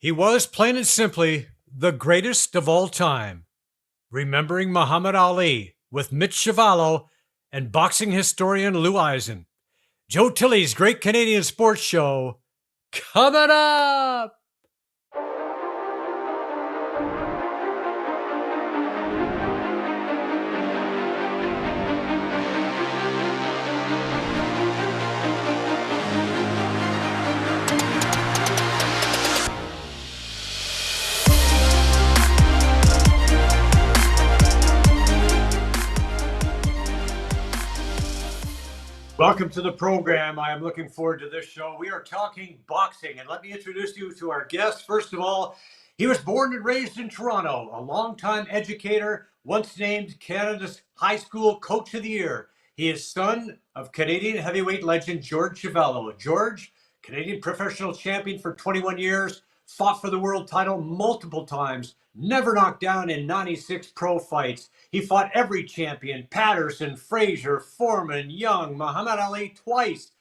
He was, plain and simply, the greatest of all time. Remembering Muhammad Ali with Mitch Chuvalo and boxing historian Lou Eisen. Joe Tilley's Great Canadian Sports Show coming up. Welcome to the program. I am looking forward to this show. We are talking boxing, and let me introduce you to our guest. First of all, he was born and raised in Toronto, a longtime educator, once named Canada's High School Coach of the Year. He is son of Canadian heavyweight legend George Chuvalo. George, Canadian professional champion for 21 years, fought for the world title multiple times, never knocked down in 96 pro fights. He fought every champion: Patterson, Frazier, Foreman, Young, Muhammad Ali twice.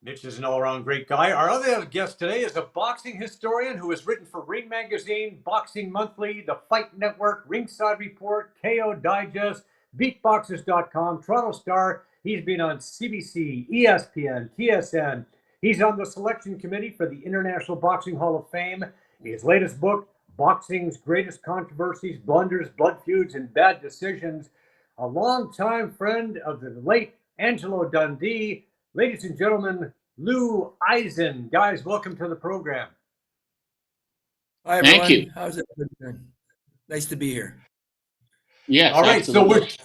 Mitch is an all-around great guy. Our other guest today is a boxing historian who has written for Ring Magazine, Boxing Monthly, The Fight Network, Ringside Report, KO Digest, Beatboxers.com, Toronto Star. He's been on CBC, ESPN, TSN. He's on the selection committee for the International Boxing Hall of Fame. His latest book, Boxing's Greatest Controversies, Blunders, Blood Feuds, and Bad Decisions. A longtime friend of the late Angelo Dundee. Ladies and gentlemen, Lou Eisen. Guys, welcome to the program. Hi, everyone. Thank you. How's it doing? Nice to be here. Yes, All right, absolutely. so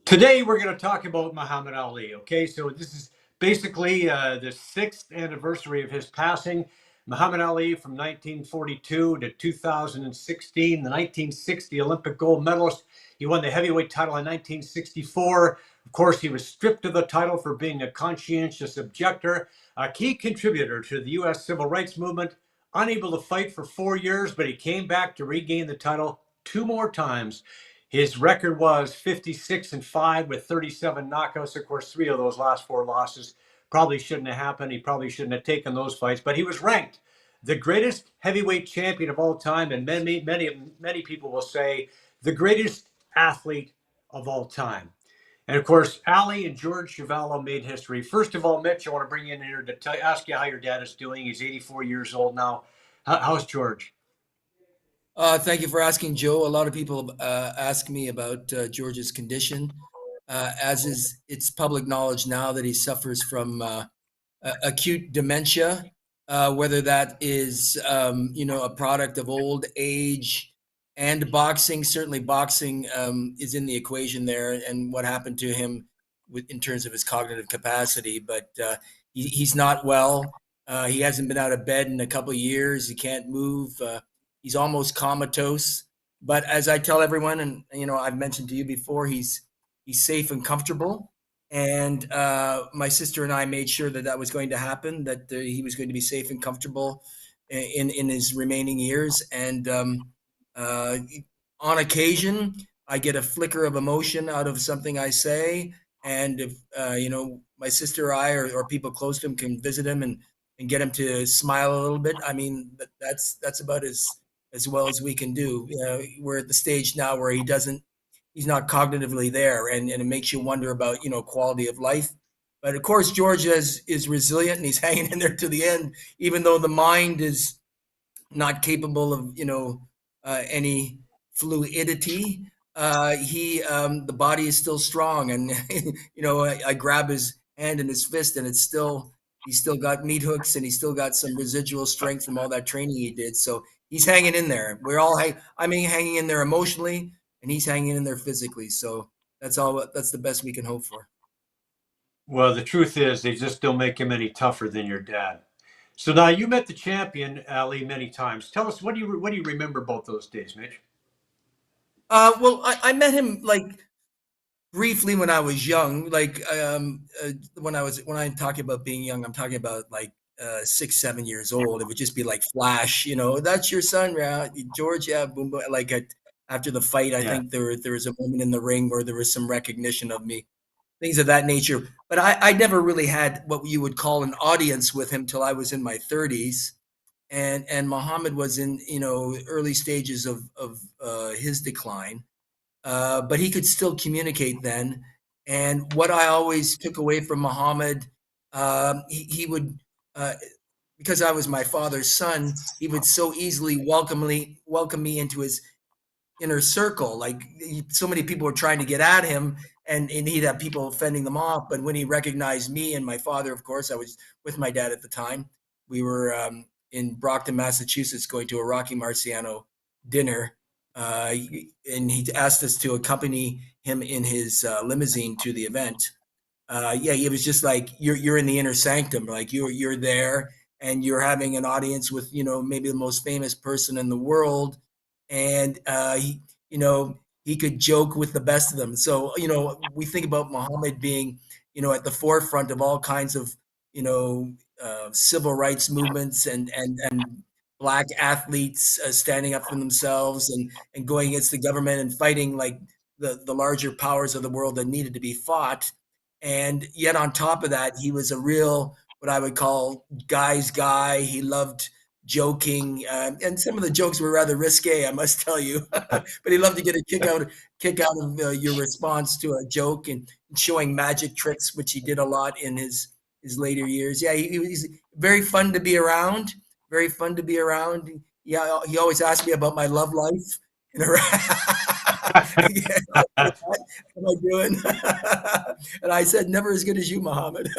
today we're going to talk about Muhammad Ali. Okay, so this is basically the sixth anniversary of his passing. Muhammad Ali from 1942 to 2016, the 1960 Olympic gold medalist. He won the heavyweight title in 1964. Of course, he was stripped of the title for being a conscientious objector, a key contributor to the U.S. civil rights movement, unable to fight for 4 years, but he came back to regain the title two more times. His record was 56-5 with 37 knockouts. Of course, three of those last four losses probably shouldn't have happened. He probably shouldn't have taken those fights, but he was ranked the greatest heavyweight champion of all time, and many people will say the greatest athlete of all time. And of course, Ali and George Chuvalo made history. First of all, Mitch, I want to bring you in here to ask you how your dad is doing. He's 84 years old now. How's George? Thank you for asking, Joe. A lot of people ask me about George's condition, as is it's public knowledge now that he suffers from acute dementia, whether that is a product of old age and boxing. Certainly, boxing is in the equation there, and what happened to him in terms of his cognitive capacity. But he's not well. He hasn't been out of bed in a couple of years. He can't move. He's almost comatose. But as I tell everyone, and I've mentioned to you before, he's safe and comfortable. And my sister and I made sure that was going to happen, that he was going to be safe and comfortable in his remaining years. And on occasion, I get a flicker of emotion out of something I say. And if, my sister or I or people close to him can visit him and get him to smile a little bit, I mean, that's about as well as we can do. We're at the stage now where he's not cognitively there, and it makes you wonder about, quality of life. But of course, George is resilient, and he's hanging in there to the end, even though the mind is not capable of, any fluidity. The body is still strong, and I grab his hand in his fist, and he's still got meat hooks, and he's still got some residual strength from all that training he did. So he's hanging in there. Hanging in there emotionally, and he's hanging in there physically. So that's the best we can hope for. Well, the truth is they just don't make him any tougher than your dad. So now you met the champion, Ali, many times. Tell us, what do you remember about those days, Mitch? Well, I met him briefly when I was young. When I'm talking about being young, I'm talking about 6, 7 years old. It would just be like flash, that's your son, George, yeah, boom, boom. After the fight, I think there was a moment in the ring where there was some recognition of me, things of that nature. But I never really had what you would call an audience with him till I was in my 30s. and Muhammad was in early stages of his decline, but he could still communicate then. And what I always took away from Muhammad, he would, uh, because I was my father's son, he would so easily welcome me into his inner circle. Like so many people were trying to get at him, and he'd have people fending them off. But when he recognized me and my father, of course, I was with my dad at the time. We were in Brockton, Massachusetts, going to a Rocky Marciano dinner, and he asked us to accompany him in his limousine to the event. Yeah, it was just like you're in the inner sanctum, like you're there and you're having an audience with maybe the most famous person in the world, and he could joke with the best of them. So we think about Muhammad being at the forefront of all kinds of civil rights movements and black athletes standing up for themselves and going against the government and fighting like the larger powers of the world that needed to be fought. And yet, on top of that, he was a real, what I would call, guy's guy. He loved joking, and some of the jokes were rather risque, I must tell you. But he loved to get a kick out of your response to a joke and showing magic tricks, which he did a lot in his later years. Yeah, he's very fun to be around. Very fun to be around. Yeah, he always asked me about my love life. Yeah, what am I doing? And I said, never as good as you, Muhammad.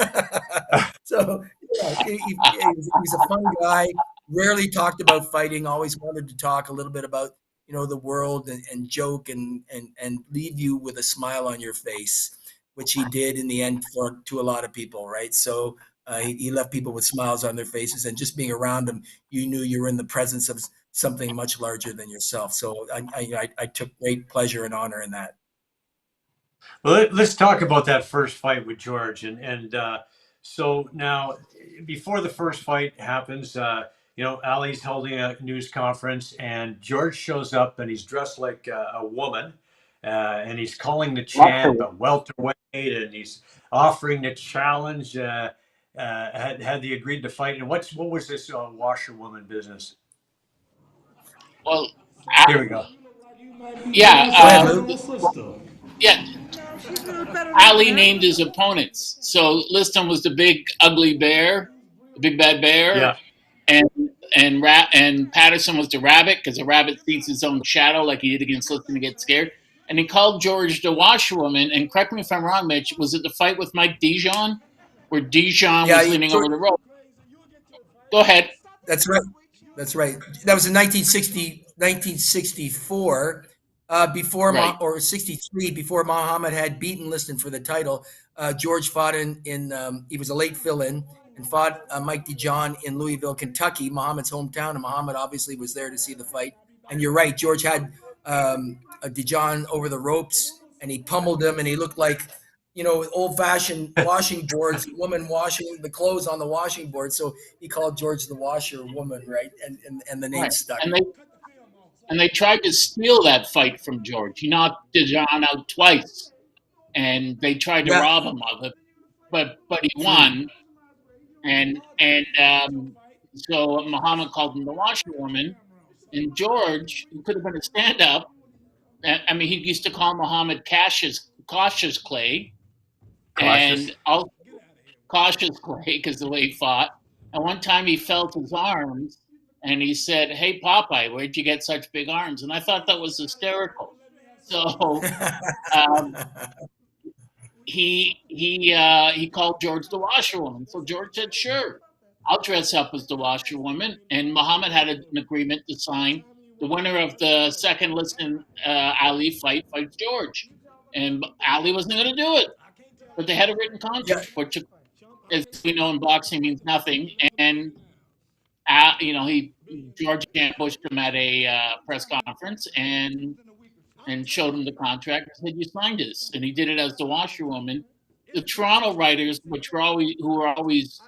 So yeah, he's a fun guy. Rarely talked about fighting. Always wanted to talk a little bit about the world and joke and leave you with a smile on your face, which he did in the end to a lot of people, right? So he left people with smiles on their faces, and just being around him, you knew you were in the presence of something much larger than yourself. So I took great pleasure and honor in that. Well, let's talk about that first fight with George, and so now before the first fight happens, Ali's holding a news conference, and George shows up, and he's dressed like a woman, and he's calling the champ a welterweight, and he's offering the challenge. Had they agreed to fight, and what was this washerwoman business? Well, Here we go. yeah, Go ahead, Lou. yeah. Ali named his opponents. So Liston was the big ugly bear, the big bad bear, Yeah. and and Patterson was the rabbit because the rabbit sees his own shadow like he did against Liston to get scared. And he called George the washerwoman. And correct me if I'm wrong, Mitch. Was it the fight with Mike Dijon, where Dijon Yeah, was leaning over the rope? Go ahead. that's right. That's right. That was in 1964, Right. or 63, before Muhammad had beaten Liston for the title. George fought he was a late fill-in and fought Mike Dijon in Louisville, Kentucky, Muhammad's hometown. And Muhammad obviously was there to see the fight. And you're right, George had a Dijon over the ropes, and he pummeled him, and he looked like old-fashioned washing boards, woman washing the clothes on the washing board. So he called George the washer woman, right? And the name Right. stuck. And they tried to steal that fight from George. He knocked Dijon out twice, and they tried to Yeah, rob him of it, but he true. won. And so Muhammad called him the washerwoman, and George, who could have been a stand-up, I mean, he used to call Muhammad cautious Clay, Cautious. and also cautious Clay because the way he fought. And one time he felt his arms, and he said, "Hey Popeye, where'd you get such big arms?" And I thought that was hysterical. So um, he called George the washerwoman. So George said, "Sure, I'll dress up as the washerwoman." And Muhammad had an agreement to sign. The winner of the second Liston Ali fights George, and Ali wasn't going to do it, but they had a written Yeah, contract, which, as we know in boxing, means nothing. And he George ambushed him at a press conference and showed him the contract and said, "You signed this," and he did it as the washerwoman. The Toronto writers, who were always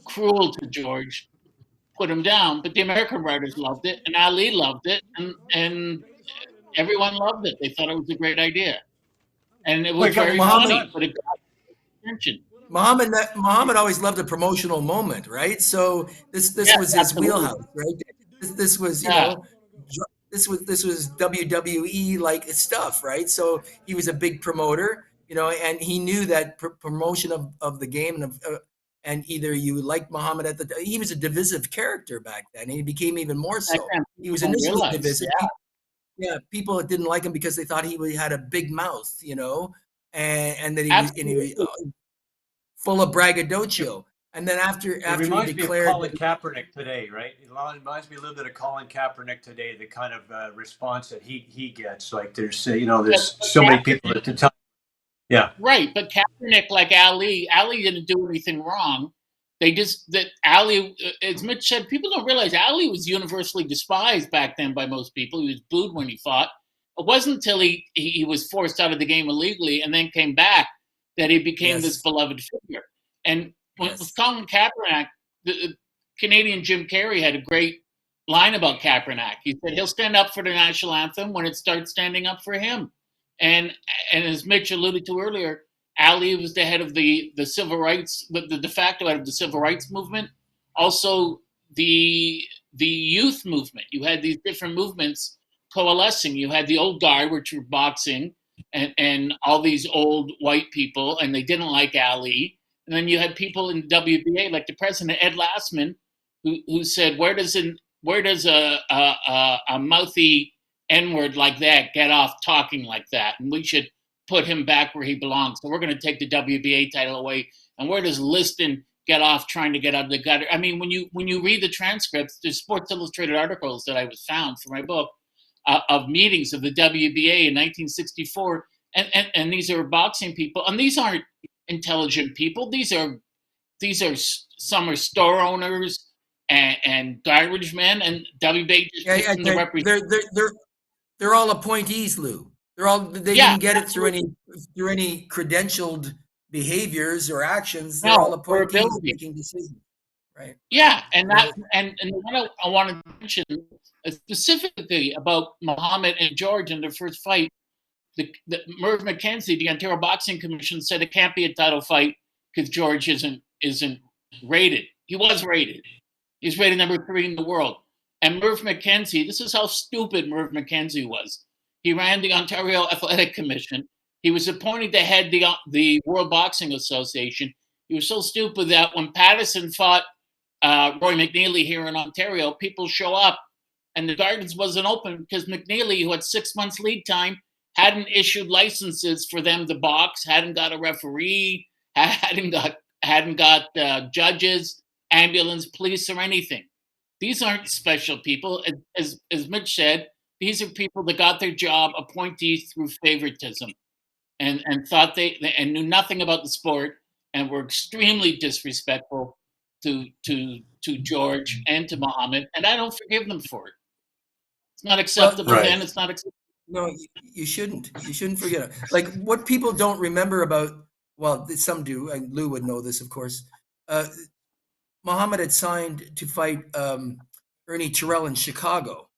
cruel to George, put him down, but the American writers loved it, and Ali loved it, and everyone loved it. They thought it was a great idea, and it was Wait, very Muhammad. funny, but it got attention. Muhammad always loved a promotional moment, right? So this Yes, was his absolutely. wheelhouse, right? This was, Yeah, this was WWE like stuff, right? So he was a big promoter, and he knew that promotion of the game and either you liked Muhammad he was a divisive character back then, and he became even more back so. then He people was don't initially realize. divisive. Yeah, Yeah, people didn't like him because they thought he had a big mouth, and that he was absolutely. full of braggadocio. And then It after he reminds me of declared Colin that, Kaepernick today, right? It reminds me a little bit of Colin Kaepernick today. The kind of response that he gets, like there's But so many people at the time. Yeah, right, but Kaepernick, like Ali didn't do anything wrong. They just that Ali, as Mitch said, people don't realize Ali was universally despised back then by most people. He was booed when he fought. It wasn't until he was forced out of the game illegally and then came back that he became this yes, beloved figure. And with yes, Colin Kaepernick, the Canadian Jim Carrey had a great line about Kaepernick. He said he'll stand up for the national anthem when it starts standing up for him. And and as Mitch alluded to earlier, Ali was the head of the civil rights, the de facto head of the civil rights movement. Also, the youth movement. You had these different movements coalescing. You had the old guard, which were boxing, and all these old white people, and they didn't like Ali. And then you had people in the WBA, like the president Ed Lastman, who said, where does a mouthy N-word like that get off talking like that, and we should put him back where he belongs. So we're going to take the WBA title away. And where does Liston get off trying to get out of the gutter? I mean, when you read the transcripts, there's Sports Illustrated articles that I was found for my book of meetings of the WBA in 1964, and these are boxing people, and these aren't intelligent people. These are some are store owners and garbage men, and WBA just yeah, picked yeah. them to represent. They're all appointees, Lou. They Yeah, didn't get it absolutely. through any credentialed behaviors or actions. They're all No, for appointees ability. making decisions, right? Yeah, and You know, what I wanted to mention specifically about Muhammad and George in their first fight. The Merv McKenzie, the Ontario Boxing Commission, said it can't be a title fight because George isn't rated. He was rated. He's rated number 3 in the world. And Merv McKenzie, this is how stupid Merv McKenzie was. He ran the Ontario Athletic Commission. He was appointed to head the World Boxing Association. He was so stupid that when Patterson fought Roy McNeely here in Ontario, people show up and the gardens wasn't open because McNeely, who had 6 months lead time, hadn't issued licenses for them to box, hadn't got a referee, hadn't got judges, ambulance, police, or anything. These aren't special people. As Mitch said, these are people that got their job appointees through favoritism and thought and knew nothing about the sport and were extremely disrespectful to George and to Muhammad, and I don't forgive them for it. It's not well, acceptable right. then. It's not acceptable. no, you shouldn't. You shouldn't forget it. Like what people don't remember about, well, some do, and Lou would know this, of course. Uh, Muhammad had signed to fight Ernie Terrell in Chicago,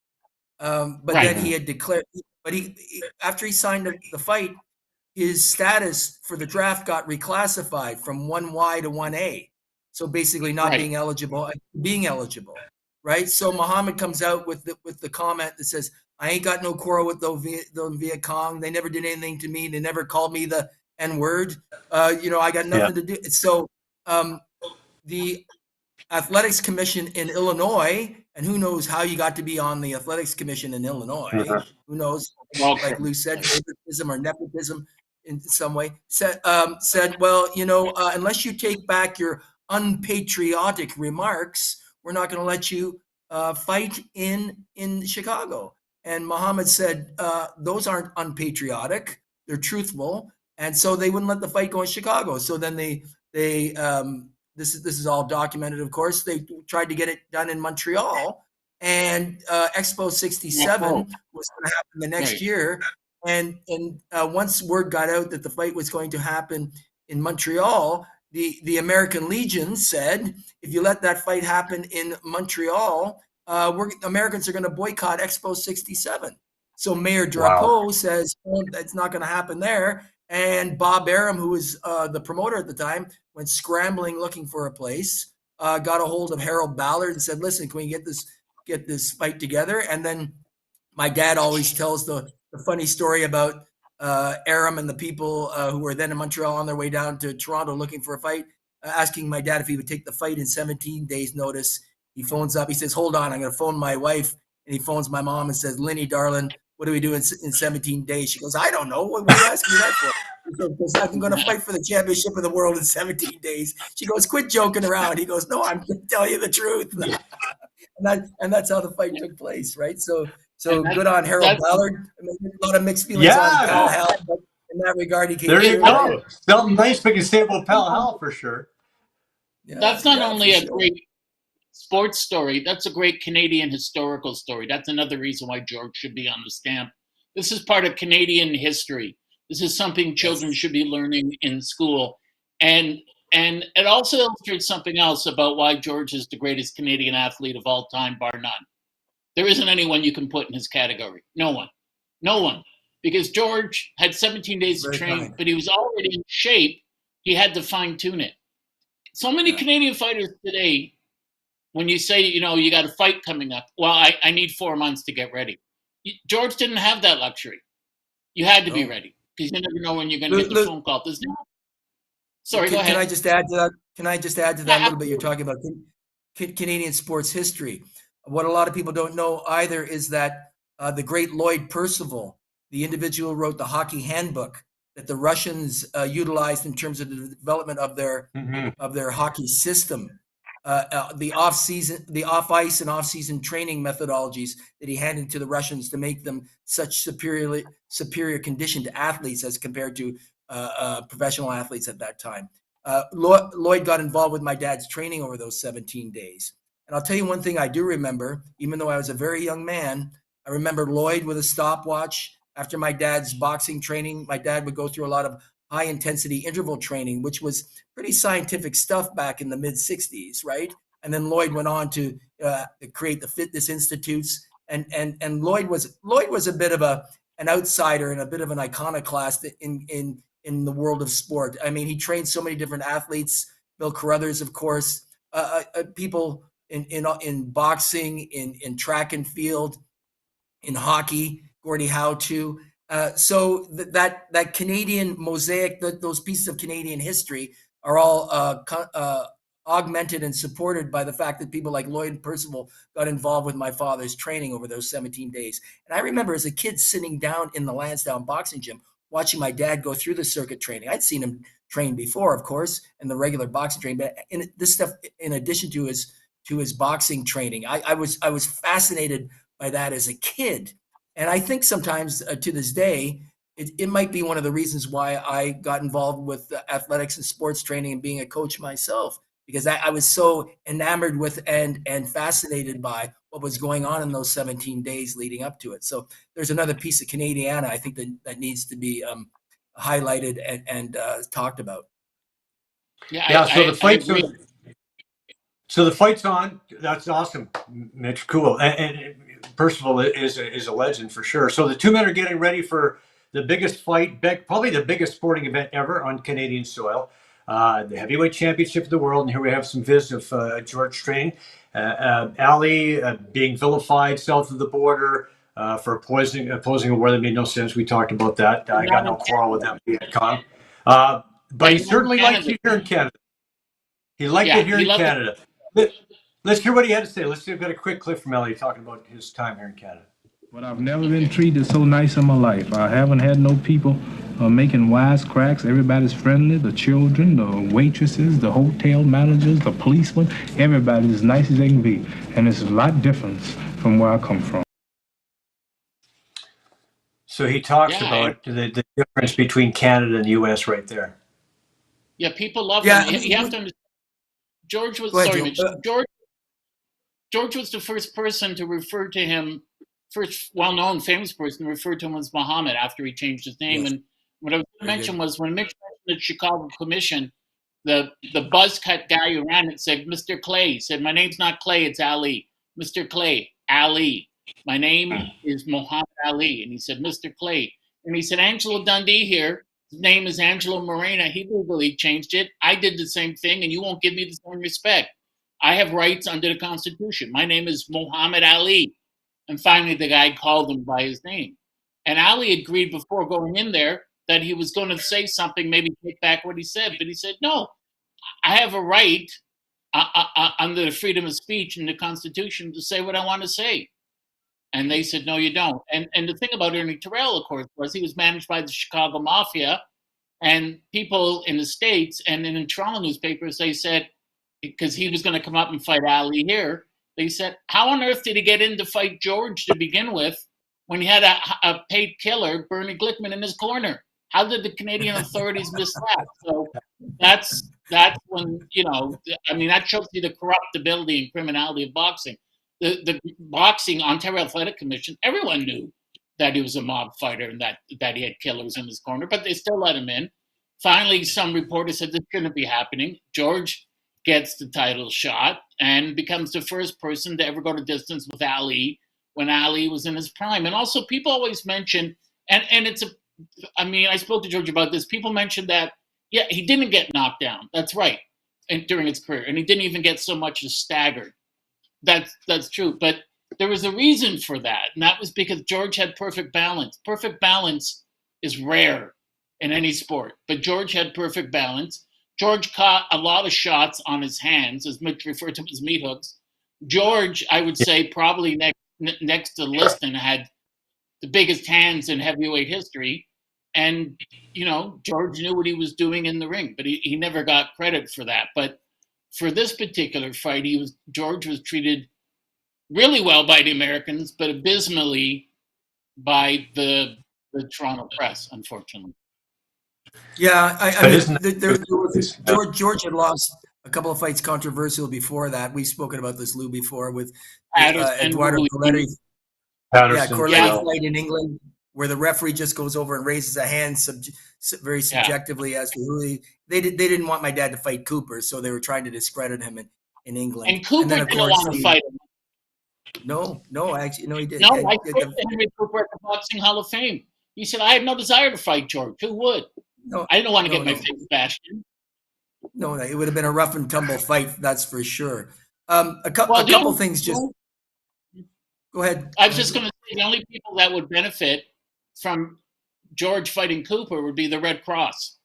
but then Right, he had declared. But after he signed the fight, his status for the draft got reclassified from 1Y to 1A. So basically, not right. being eligible, being eligible, right? So Muhammad comes out with the comment that says, "I ain't got no quarrel with the Viet Cong. They never did anything to me. They never called me the N word. I got Yeah. nothing to do." So the Athletics Commission in Illinois, and who knows how you got to be on the Athletics Commission in Illinois? Uh-huh. Who knows? Okay. Like Lou said, favoritism or nepotism in some way. Said, well, unless you take back your unpatriotic remarks, we're not going to let you fight in Chicago. And Muhammad said, those aren't unpatriotic; they're truthful, and so they wouldn't let the fight go in Chicago. So then they this is all documented, of course. They tried to get it done in Montreal, and Expo '67 was going to happen the next Right. year. And once word got out that the fight was going to happen in Montreal, the American Legion said, if you let that fight happen in Montreal, Americans are going to boycott Expo '67. So Mayor Wow. Draco says, oh, that's not going to happen there. And Bob Arum, who was the promoter at the time, went scrambling looking for a place, got a hold of Harold Ballard and said, listen, can we get this fight together? And then my dad always tells the funny story about Aram and the people who were then in Montreal on their way down to Toronto looking for a fight, asking my dad if he would take the fight in 17 days notice. He phones up. He says, hold on, I'm going to phone my wife. And he phones my mom and says, Linny, darling, what do we do in 17 days? She goes, I don't know. What are you asking me that for? He said, because I'm going to fight for the championship of the world in 17 days. She goes, quit joking around. He goes, no, I'm going to tell you the truth. and that's how the fight took place, right? So good on Harold Ballard. I mean, a lot of mixed feelings on Pal Hal, but in that regard, he came There you through. go. Right? Something nice we can say about Pal Hal for sure. Yeah, That's not only a sure. great sports story, that's a great Canadian historical story. That's another reason why George should be on the stamp. This is part of Canadian history. This is something children should be learning in school. And it also illustrates something else about why George is the greatest Canadian athlete of all time, bar none. There isn't anyone you can put in his category. No one. No one. Because George had 17 days to train, but he was already in shape. He had to fine tune it. So many Canadian fighters today, when you say, you got a fight coming up, well, I need 4 months to get ready. George didn't have that luxury. You had to be ready because you never know when you're going to get the phone call. Sorry, go ahead. Can I just add to that? A little bit? You're talking about Canadian sports history. What a lot of people don't know either is that the great Lloyd Percival, the individual who wrote the hockey handbook that the Russians utilized in terms of the development of their hockey system, the off ice and off season training methodologies that he handed to the Russians to make them such superior conditioned athletes as compared to professional athletes at that time. Lloyd got involved with my dad's training over those 17 days. And I'll tell you one thing I do remember, even though I was a very young man, I remember Lloyd with a stopwatch. After my dad's boxing training, my dad would go through a lot of high intensity interval training, which was pretty scientific stuff back in the mid 60s, right? And then Lloyd went on to create the fitness institutes. And Lloyd was a bit of an outsider and a bit of an iconoclast in the world of sport. I mean, he trained so many different athletes. Bill Carruthers, of course, people in boxing, in track and field, in hockey, Gordie Howe too. So that Canadian mosaic, those pieces of Canadian history are all augmented and supported by the fact that people like Lloyd Percival got involved with my father's training over those 17 days. And I remember as a kid sitting down in the Lansdowne boxing gym, watching my dad go through the circuit training. I'd seen him train before, of course, in the regular boxing training, but this stuff, in addition to his boxing training, I was fascinated by that as a kid. And I think sometimes to this day, it might be one of the reasons why I got involved with athletics and sports training and being a coach myself, because I was so enamored with and fascinated by what was going on in those 17 days leading up to it. So there's another piece of Canadiana I think that needs to be highlighted and talked about. Yeah. So the fight's so the fight's on. That's awesome, Mitch. Cool. And Percival is a legend for sure. So the two men are getting ready for the biggest fight, probably the biggest sporting event ever on Canadian soil, the heavyweight championship of the world. And here we have some vids of George training. Ali being vilified south of the border for opposing a war that made no sense. We talked about that. I got no quarrel with that. But he certainly liked you here in Canada. He liked it here in Canada. Let's hear what he had to say. Let's see. We've got a quick clip from Ellie talking about his time here in Canada. But I've never been treated so nice in my life. I haven't had no people making wisecracks. Everybody's friendly. The children, the waitresses, the hotel managers, the policemen, everybody's as nice as they can be. And it's a lot different from where I come from. So he talks about the difference between Canada and the U.S. right there. Yeah, people love him. You have to understand. George was George was the first person to refer to him, first well-known famous person to refer to him as Muhammad after he changed his name. Yes. And what I was going to mention was when Mitch mentioned the Chicago Commission, the buzz cut guy who ran it said, Mr. Clay. He said, my name's not Clay, it's Ali. Mr. Clay, Ali. My name is Muhammad Ali. And he said, Mr. Clay. And he said, Angelo Dundee here. His name is Angelo Morena. He legally changed it. I did the same thing, and you won't give me the same respect. I have rights under the Constitution. My name is Muhammad Ali. And finally, the guy called him by his name. And Ali agreed before going in there that he was going to say something, maybe take back what he said. But he said, no, I have a right under the freedom of speech in the Constitution to say what I want to say. And they said, no, you don't. And the thing about Ernie Terrell, of course, was he was managed by the Chicago Mafia. And people in the States and in Toronto newspapers, they said, because he was going to come up and fight Ali here, they said, how on earth did he get in to fight George to begin with when he had a paid killer, Bernie Glickman, in his corner? How did the Canadian authorities miss that? So that's when, I mean, that shows you the corruptibility and criminality of boxing. The boxing Ontario Athletic Commission, everyone knew that he was a mob fighter and that he had killers in his corner, but they still let him in. Finally, some reporters said this shouldn't be happening. George gets the title shot and becomes the first person to ever go to distance with Ali when Ali was in his prime. And also, people always mention, and I spoke to George about this. People mentioned that, yeah, he didn't get knocked down. That's right, during his career, and he didn't even get so much as staggered. That's true, but there was a reason for that, and that was because George had perfect balance. Perfect balance is rare in any sport, but George had perfect balance. George caught a lot of shots on his hands, as Mitch referred to them as meat hooks. George, I would say, probably next to Liston, had the biggest hands in heavyweight history. And, George knew what he was doing in the ring, but he never got credit for that. But for this particular fight, George was treated really well by the Americans, but abysmally by the Toronto press, unfortunately. Yeah, I mean, George had lost a couple of fights controversial before that. We've spoken about this, Lou, before with Eduardo Corletti. Corletti fight in England, where the referee just goes over and raises a hand very subjectively as to who they didn't want my dad to fight Cooper, so they were trying to discredit him in England. And Cooper didn't want to fight him. No, actually, no, he did. No, I spoke to Henry Cooper at the Boxing Hall of Fame. He said, I had no desire to fight George. Who would? No, I didn't want to get my face bashed in. No, it would have been a rough and tumble fight, that's for sure. A couple things just... Go ahead. I was just going to say the only people that would benefit from George fighting Cooper would be the Red Cross.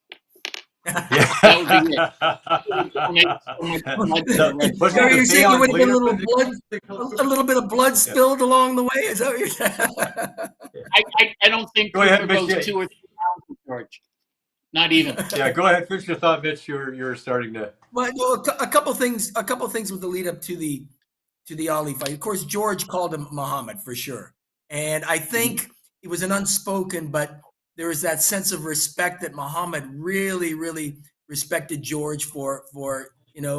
That would be it. So you're saying there would have been a little bit of blood spilled along the way? Is that what you're saying? I don't think Cooper goes 2 or 3 rounds with George. Not even. Yeah, go ahead. Finish your thought, Mitch. You're starting to. Well, a couple things with the lead up to the Ali fight. Of course, George called him Muhammad for sure, and I think it was an unspoken, but there was that sense of respect that Muhammad really, really respected George for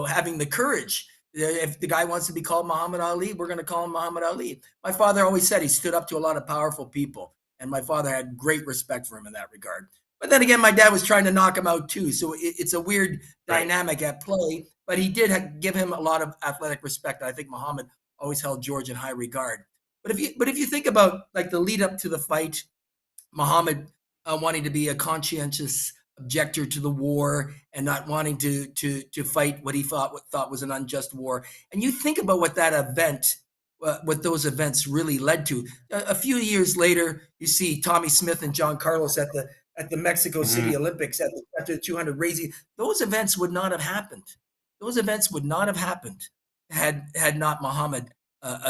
having the courage. If the guy wants to be called Muhammad Ali, we're going to call him Muhammad Ali. My father always said he stood up to a lot of powerful people, and my father had great respect for him in that regard. But then again, my dad was trying to knock him out too, so it's a weird dynamic at play. But he did give him a lot of athletic respect. I think Muhammad always held George in high regard. But if you think about like the lead up to the fight, Muhammad wanting to be a conscientious objector to the war and not wanting to fight what he thought was an unjust war, and you think about what that event, what those events really led to. A few years later, you see Tommy Smith and John Carlos at the Mexico City Olympics after the 200 raising. Those events would not have happened. Those events would not have happened had not Muhammad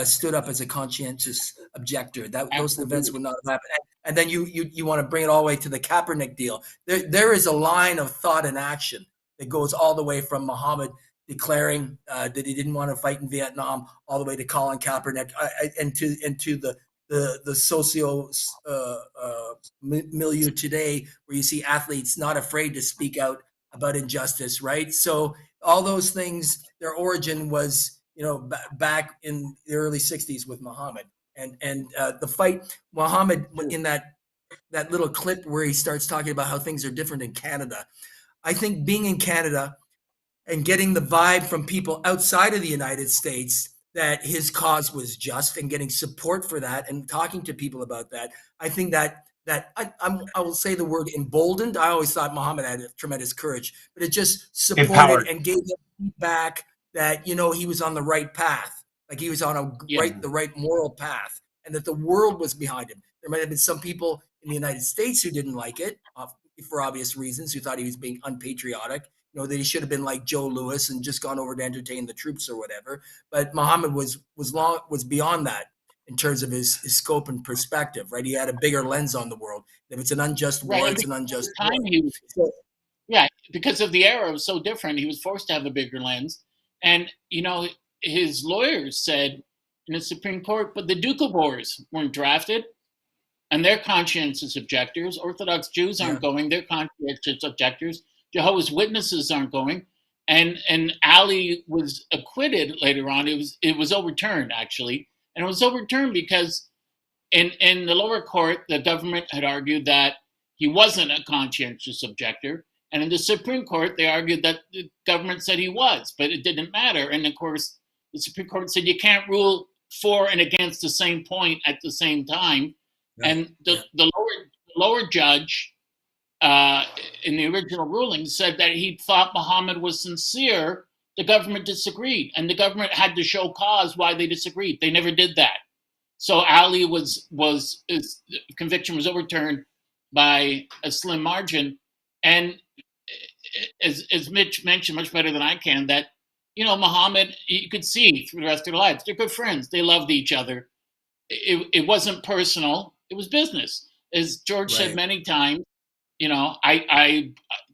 stood up as a conscientious objector. Those events would not have happened. And then you want to bring it all the way to the Kaepernick deal. There is a line of thought and action that goes all the way from Muhammad declaring that he didn't want to fight in Vietnam, all the way to Colin Kaepernick, and to the socio milieu today, where you see athletes not afraid to speak out about injustice, right? So all those things, their origin was, back in the early 60s with Muhammad. And the fight, Muhammad, in that little clip where he starts talking about how things are different in Canada, I think being in Canada and getting the vibe from people outside of the United States that his cause was just, and getting support for that and talking to people about that. I think that I will say the word emboldened. I always thought Muhammad had tremendous courage, but it just supported Empowered. and gave him feedback that, you know, he was on the right path, like he was on Yeah. the right moral path, and that the world was behind him. There might have been some people in the United States who didn't like it for obvious reasons, who thought he was being unpatriotic. You know, that he should have been like Joe Louis and just gone over to entertain the troops or whatever. But Muhammad was beyond that in terms of his scope and perspective, right? He had a bigger lens on the world. If it's an unjust war, Right. it's an unjust At the time war. he was, So, yeah, because of the era, it was so different. He was forced to have a bigger lens. And, you know, his lawyers said in the Supreme Court, but the Ducal Boers weren't drafted and they're conscientious objectors. Orthodox Jews aren't going, they're conscientious objectors. Jehovah's Witnesses aren't going. And Ali was acquitted later on. It was overturned, actually. And it was overturned because in the lower court, the government had argued that he wasn't a conscientious objector. And in the Supreme Court, they argued that the government said he was, but it didn't matter. And of course, the Supreme Court said you can't rule for and against the same point at the same time. And the lower judge in the original ruling said that he thought Muhammad was sincere. The government disagreed, and the government had to show cause why they disagreed. They never did that. So Ali his conviction was overturned by a slim margin. And as Mitch mentioned much better than I can, that, you know, Muhammad, you could see through the rest of their lives, they're good friends. They loved each other. It wasn't personal. It was business. As George said many times, you know,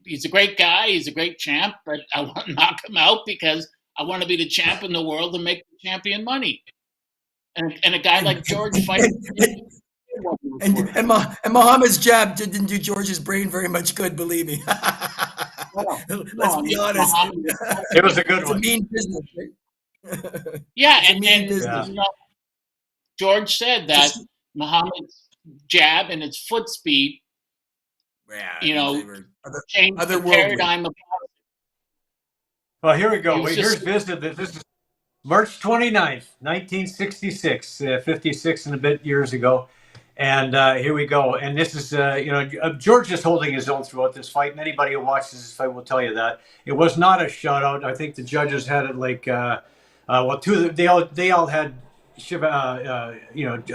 he's a great guy. He's a great champ, but I want to knock him out because I want to be the champ in the world and make the champion money. And a guy like George fighting. And Muhammad's jab didn't do George's brain very much good, believe me. Let's be honest. It was a good It's one. a mean business, right? Yeah, It's a mean business. Yeah. you know, George said that Muhammad's jab and its foot speed, you know, changed the paradigm of. Well, here we go. He was Here's just- visit. This is March 29th, 1966, 56 and a bit years ago. And here we go. And this is, George is holding his own throughout this fight. And anybody who watches this fight will tell you that. It was not a shutout. I think the judges had it like, they all had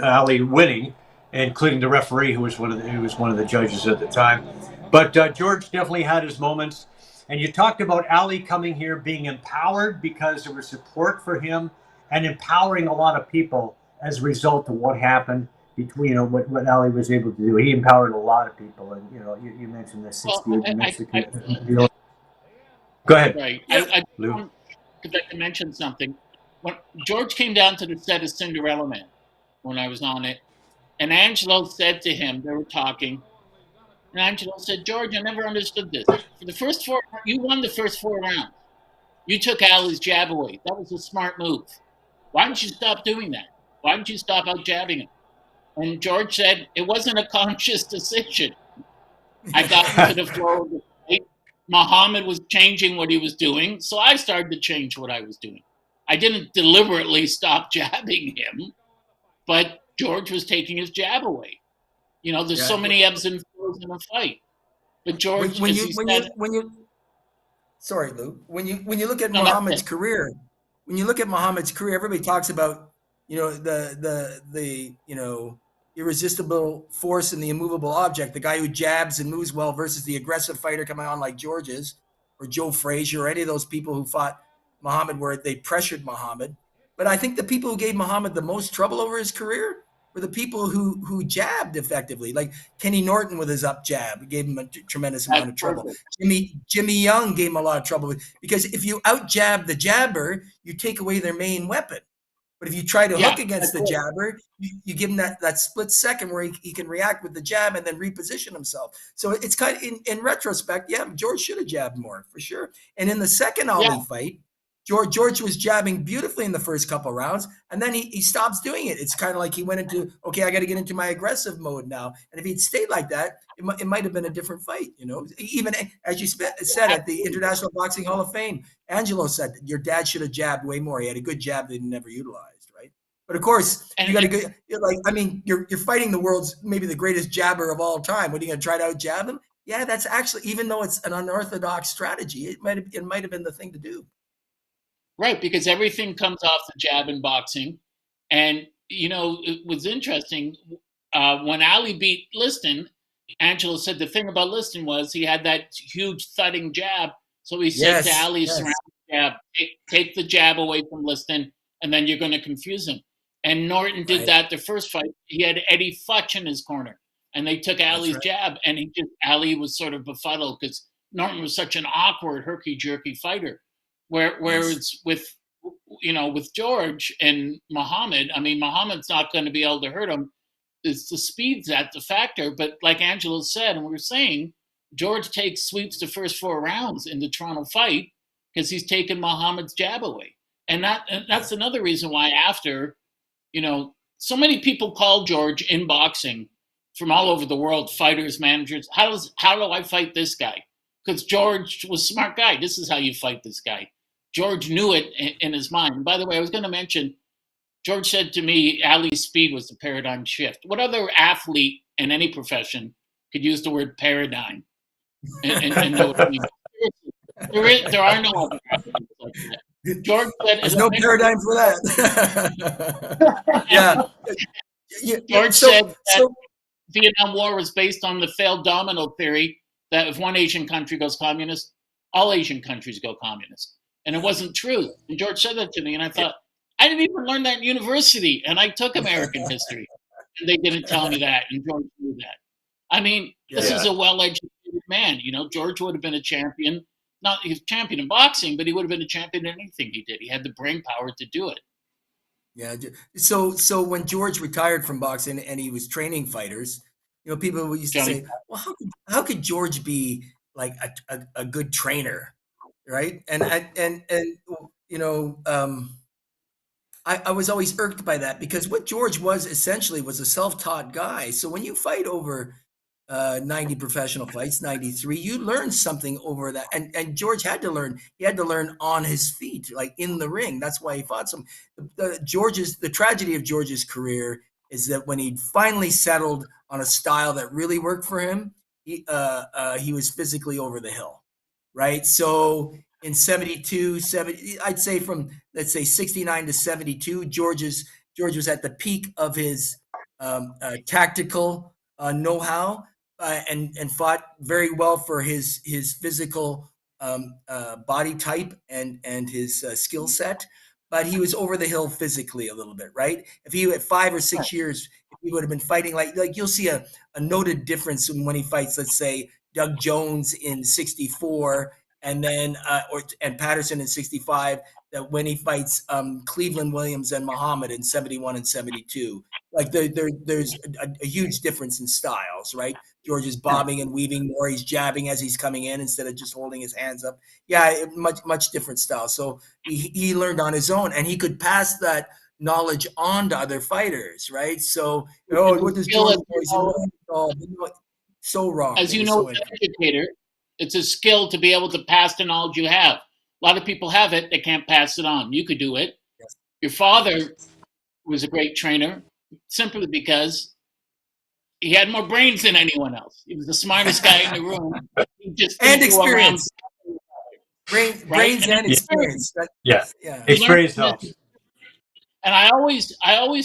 Ali winning, including the referee, who was one of the judges at the time. But George definitely had his moments. And you talked about Ali coming here being empowered because there was support for him and empowering a lot of people as a result of what happened between what Ali was able to do. He empowered a lot of people. And, you mentioned the 68 Mexican deal. Go ahead. Right. Yeah. I want to mention something. When George came down to the set of Cinderella Man when I was on it, and Angelo said to him, they were talking, and Angelo said, George, I never understood this. For the first four, you won the first 4 rounds. You took Ali's jab away. That was a smart move. Why didn't you stop doing that? Why didn't you stop out jabbing him? And George said, it wasn't a conscious decision. I got into the flow of the fight. Muhammad was changing what he was doing, so I started to change what I was doing. I didn't deliberately stop jabbing him, but George was taking his jab away. You know, there's so many ebbs and flows in a fight. But George, sorry, Lou. When you look at Muhammad's career, everybody talks about, the irresistible force and the immovable object, the guy who jabs and moves well versus the aggressive fighter coming on like George is, or Joe Frazier, or any of those people who fought Muhammad where they pressured Muhammad. But I think the people who gave Muhammad the most trouble over his career were the people who jabbed effectively, like Kenny Norton with his up jab gave him a tremendous amount of trouble. Jimmy Young gave him a lot of trouble because if you out jab the jabber, you take away their main weapon. But if you try to hook against the jabber, you give him that split second where he can react with the jab and then reposition himself. So it's kind of, in retrospect, George should have jabbed more for sure. And in the second Ali fight, George was jabbing beautifully in the first couple of rounds, and then he stops doing it. It's kind of like he went into, okay, I got to get into my aggressive mode now. And if he'd stayed like that, it might have been a different fight. Even as you said at the International Boxing Hall of Fame, Angelo said your dad should have jabbed way more. He had a good jab that he never utilized, right? But of course, you got to go. You're fighting the world's maybe the greatest jabber of all time. What are you going to try to out jab him? Yeah, that's actually, even though it's an unorthodox strategy, it might have been the thing to do. Right, because everything comes off the jab in boxing. And, it was interesting. When Ali beat Liston, Angelo said the thing about Liston was he had that huge thudding jab. So he said to Ali's surrounding jab, take the jab away from Liston, and then you're going to confuse him. And Norton did that the first fight. He had Eddie Futch in his corner, and they took Ali's jab, and Ali was sort of befuddled because Norton was such an awkward, herky-jerky fighter. Whereas with George and Muhammad, I mean, Muhammad's not going to be able to hurt him. It's the speed's at the factor. But like Angelo said, and we were saying, George sweeps the first 4 rounds in the Toronto fight because he's taken Muhammad's jab away. And that's another reason why after, so many people call George in boxing from all over the world, fighters, managers. How do I fight this guy? Because George was a smart guy. This is how you fight this guy. George knew it in his mind. And by the way, I was going to mention, George said to me, Ali's speed was the paradigm shift. What other athlete in any profession could use the word paradigm and know what it means? There are no other athletes like that. George said, there's no paradigm for that. Yeah. George said that Vietnam War was based on the failed domino theory that if one Asian country goes communist, all Asian countries go communist. And it wasn't true. And George said that to me, and I thought, I didn't even learn that in university, and I took American history. And they didn't tell me that, and George knew that. I mean, this is a well-educated man. George would have been a champion. Not he's champion in boxing, but he would have been a champion in anything he did. He had the brain power to do it. Yeah. So when George retired from boxing and he was training fighters, people used to say, well, how could George be like a good trainer, right? I was always irked by that because what George was essentially was a self-taught guy. So when you fight over 90 professional fights, 93, you learn something over that. And George had to learn. He had to learn on his feet, like in the ring. That's why he fought some. The tragedy of George's career is that when he finally settled on a style that really worked for him, he was physically over the hill, right? So in 72, I'd say from, let's say 69 to 72, George was at the peak of his tactical know-how and fought very well for his physical body type and his skill set. But he was over the hill physically a little bit, right? If he had 5 or 6 years, if he would have been fighting like you'll see a noted difference when he fights, let's say, Doug Jones in 64 and then and Patterson in 65, that when he fights Cleveland Williams and Muhammad in 71 and 72. Like there's a huge difference in styles, right? George is bobbing and weaving more. He's jabbing as he's coming in instead of just holding his hands up. Yeah, much different style. So he learned on his own, and he could pass that knowledge on to other fighters, right? So, what does George so wrong. As you know, as an educator, it's a skill to be able to pass the knowledge you have. A lot of people have it, they can't pass it on. You could do it. Yes. Your father was a great trainer simply because he had more brains than anyone else. He was the smartest guy in the room. He just and experience. Brains and experience. Yeah. Experience helps. And I always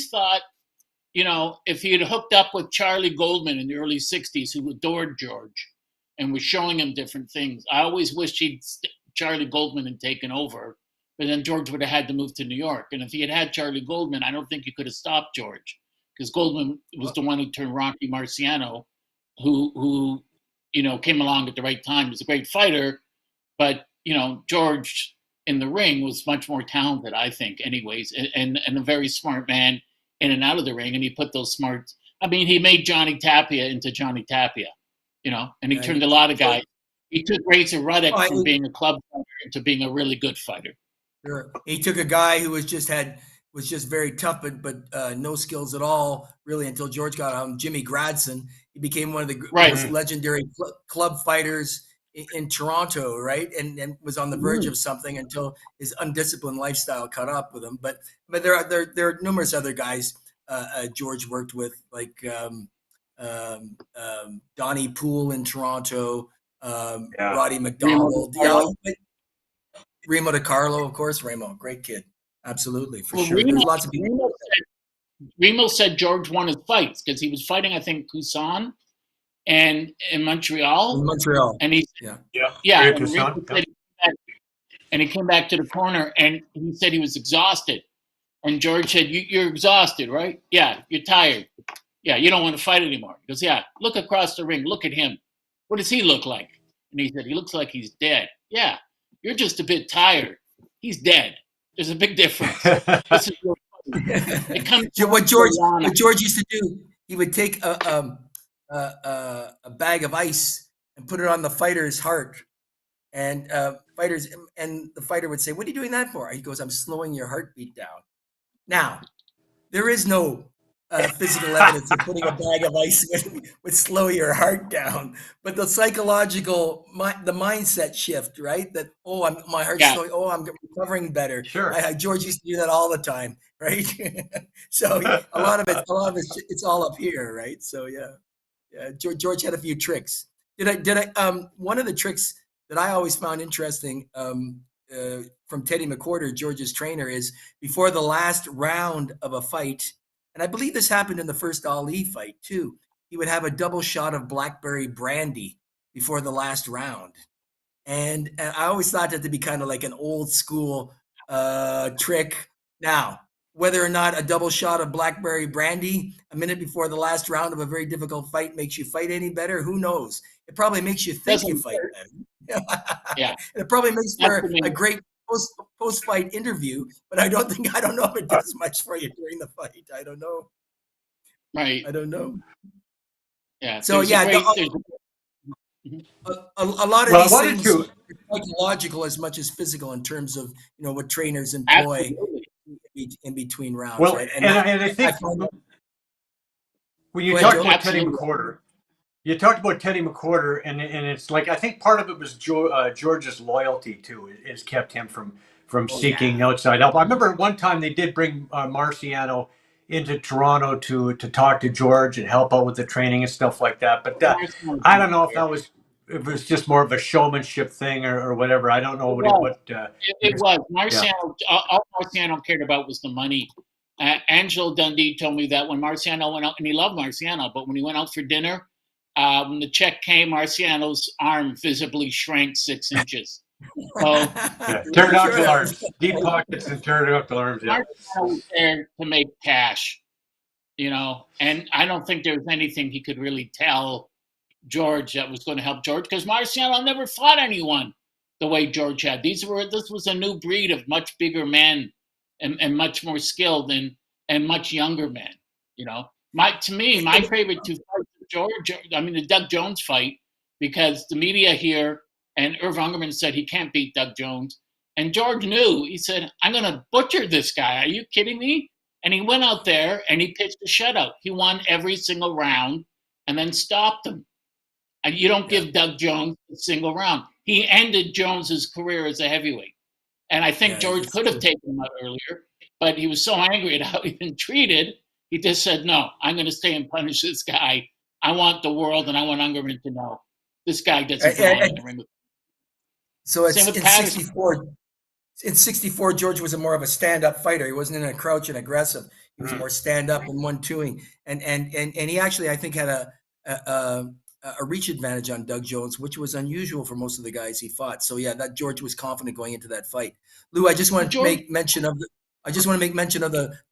thought, if he had hooked up with Charlie Goldman in the early 60s, who adored George and was showing him different things, I always wished Charlie Goldman had taken over, but then George would have had to move to New York. And if he had Charlie Goldman, I don't think he could have stopped George, because Goldman was the one who turned Rocky Marciano, who came along at the right time. He was a great fighter, but George in the ring was much more talented, I think, anyways, and a very smart man in and out of the ring. And he put those smarts. I mean, he made Johnny Tapia into Johnny Tapia, and he turned a lot of guys. He took Razor Ruddock from being a club fighter into being a really good fighter. Sure. He took a guy who was just very tough, but no skills at all, really, until George got on Jimmy Gradson. He became one of the Right. most legendary club fighters in Toronto, right? And was on the verge of something until his undisciplined lifestyle caught up with him. But there are numerous other guys George worked with, like Donnie Poole in Toronto, Yeah. Roddy Remo McDonald. DiCarlo. Yeah, Remo DiCarlo, of course. Remo, great kid. Absolutely, for Well, sure. There's lots of people. Remo said George won his fights because he was fighting, I think, Cousin and in Montreal. In Montreal. And he Yeah. yeah, Very and good, Remo son. said he came back to the corner and he said he was exhausted. And George said, You're exhausted, right? Yeah, you're tired. Yeah, you don't want to fight anymore. He goes, yeah, look across the ring. Look at him. What does he look like? And he said, he looks like he's dead. Yeah, you're just a bit tired. He's dead. There's a big difference. This is real funny. It comes what George used to do, he would take a bag of ice and put it on the fighter's heart. And the fighter would say, "What are you doing that for?" He goes, "I'm slowing your heartbeat down." Now, there is no physical evidence that putting a bag of ice would slow your heart down, but the psychological, the mindset shift, right? That my heart's slowing. Oh, I'm recovering better. Sure. George used to do that all the time, right? So a lot of it's all up here, right? So yeah. George had a few tricks. One of the tricks that I always found interesting from Teddy McQuarter, George's trainer, is before the last round of a fight, and I believe this happened in the first Ali fight too, he would have a double shot of blackberry brandy before the last round. And I always thought that to be kind of like an old school trick. Now, whether or not a double shot of blackberry brandy a minute before the last round of a very difficult fight makes you fight any better, who knows? It probably makes you think you fight better. Yeah. And it probably makes for a great post-fight interview, but I don't know if it does much for you during the fight. I don't know. Right. I don't know. Yeah. So yeah, a lot of these things are psychological as much as physical in terms of what trainers employ in between rounds. Well, right? and I think when you talked about Teddy McQuarter, and it's like I think part of it was George's loyalty too is kept him from seeking outside help. I remember one time they did bring Marciano into Toronto to talk to George and help out with the training and stuff like that. But I don't know if it was just more of a showmanship thing or whatever. I don't know what it was. Marciano, all Marciano cared about was the money. Angelo Dundee told me that when Marciano went out, and he loved Marciano, but when he went out for dinner, when the check came, Marciano's arm visibly shrank 6 inches. So, pterodactyl arms, deep pockets and pterodactyl arms. Yeah. Marciano was there to make cash, and I don't think there was anything he could really tell George that was going to help George, because Marciano never fought anyone the way George had. This was a new breed of much bigger men and much more skilled and much younger men. To me, my favorite two fights with George, the Doug Jones fight, because the media here and Irv Ungerman said he can't beat Doug Jones. And George knew. He said, I'm going to butcher this guy. Are you kidding me? And he went out there and he pitched a shutout. He won every single round and then stopped him. And you don't give Doug Jones a single round. He ended Jones's career as a heavyweight. And I think George could have taken him out earlier, but he was so angry at how he'd been treated, he just said, no, I'm going to stay and punish this guy. I want the world and I want Ungerman to know this guy doesn't belong in the ring. So in 64, in 64, George was more of a stand-up fighter. He wasn't in a crouch and aggressive. He was more stand-up and one-twoing. And he actually, I think, had a reach advantage on Doug Jones, which was unusual for most of the guys he fought. So yeah, that George was confident going into that fight. Lou, I just want to make mention of the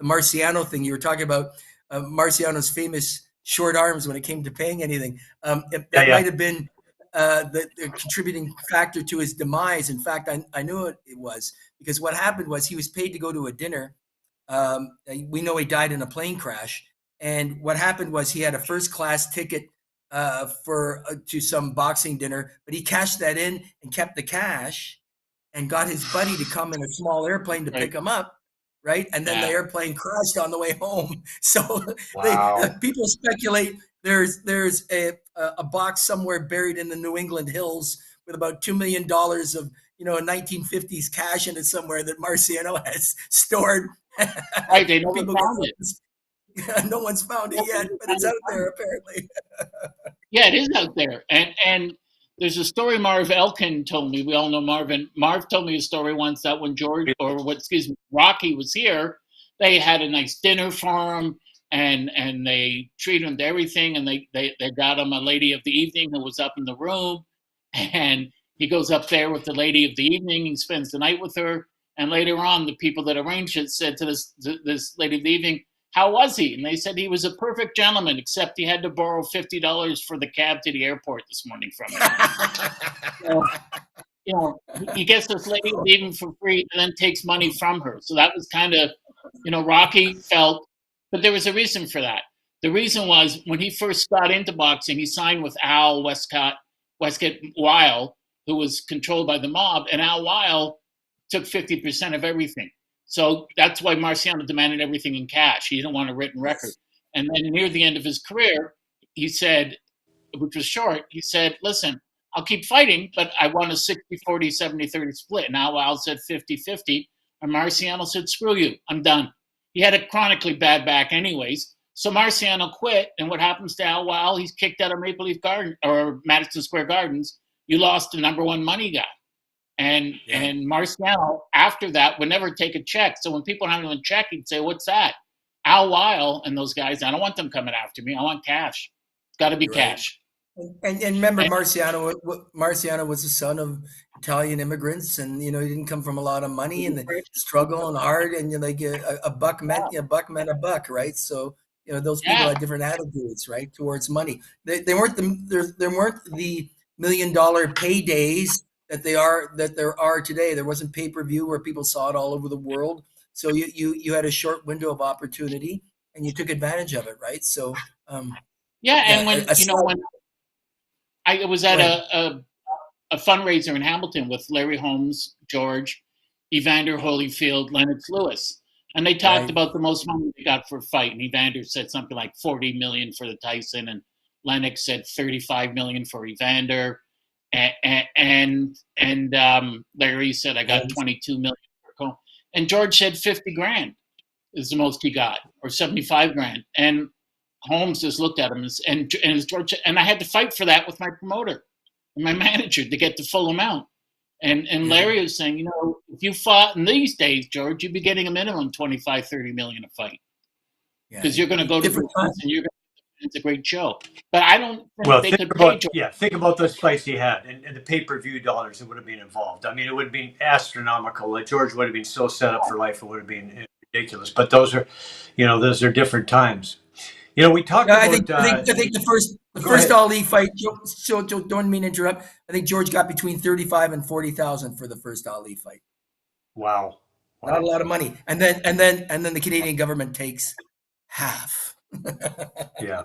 Marciano thing. You were talking about Marciano's famous short arms when it came to paying anything. That might have been the contributing factor to his demise. In fact, I knew it was, because what happened was he was paid to go to a dinner. We know he died in a plane crash. And what happened was he had a first-class ticket to some boxing dinner, but he cashed that in and kept the cash. and got his buddy to come in a small airplane to pick him up, right? And then the airplane crashed on the way home. So people speculate there's a box somewhere buried in the New England hills with about $2 million of, you know, 1950s cash in it somewhere that Marciano has stored. Right, they never found it. No one's found it yet, but it's out there apparently. Yeah, it is out there. And there's a story Marv Elkin told me. We all know Marvin. Marv told me a story once that when Rocky was here, they had a nice dinner for him, and they treated him to everything, and they got him a lady of the evening who was up in the room, and he goes up there with the lady of the evening. He spends the night with her, and later on, the people that arranged it said to this lady of the evening, "How was he?" And they said he was a perfect gentleman, except he had to borrow $50 for the cab to the airport this morning from him. You know, he gets this lady leaving for free and then takes money from her. So that was kind of, you know, Rocky felt, but there was a reason for that. The reason was when he first got into boxing, he signed with Al Westcott Weil, who was controlled by the mob, and Al Weil took 50% of everything. So that's why Marciano demanded everything in cash. He didn't want a written record. And then near the end of his career, he said, which was short, he said, listen, I'll keep fighting, but I want a 60-40, 70-30 split. And Al Weil said 50-50. And Marciano said, screw you, I'm done. He had a chronically bad back anyways. So Marciano quit. And what happens to Al Weil? He's kicked out of Maple Leaf Garden or Madison Square Gardens. You lost the #1 money guy. And Marciano, after that, would never take a check. So when people had him a check, he'd say, what's that? Al Weil and those guys, I don't want them coming after me. I want cash. It's got to be cash. And remember, Marciano was the son of Italian immigrants, and you know he didn't come from a lot of money, and the struggle and hard, and you know, like a buck meant a buck, right? So you know those people had different attitudes, right, towards money. They weren't there weren't the $1 million paydays that there are today. There wasn't pay-per-view where people saw it all over the world. So you had a short window of opportunity, and you took advantage of it, right? So and when when I was at a fundraiser in Hamilton with Larry Holmes, George, Evander Holyfield, Lennox Lewis. And they talked about the most money they got for a fight. And Evander said something like 40 million for the Tyson, and Lennox said 35 million for Evander. And Larry said, I got 22 million for Cole. And George said 50 grand is the most he got, or 75 grand. And Holmes just looked at him and George, and I had to fight for that with my promoter and my manager to get the full amount. And Larry was saying, you know, if you fought in these days, George, you'd be getting a minimum 25, 30 million a fight. Because you're going to go to the and you're going to, it's a great show. But I don't think they could pay George. Think about those fights he had and the pay-per-view dollars that would have been involved. I mean, it would have been astronomical. Like George would have been so set up for life, it would have been ridiculous. But those are different times. You know, we talked about. I think the first Ali fight. So don't mean to interrupt. I think George got between 35 and 40,000 for the first Ali fight. Wow, not a lot of money. And then the Canadian government takes half. Yeah.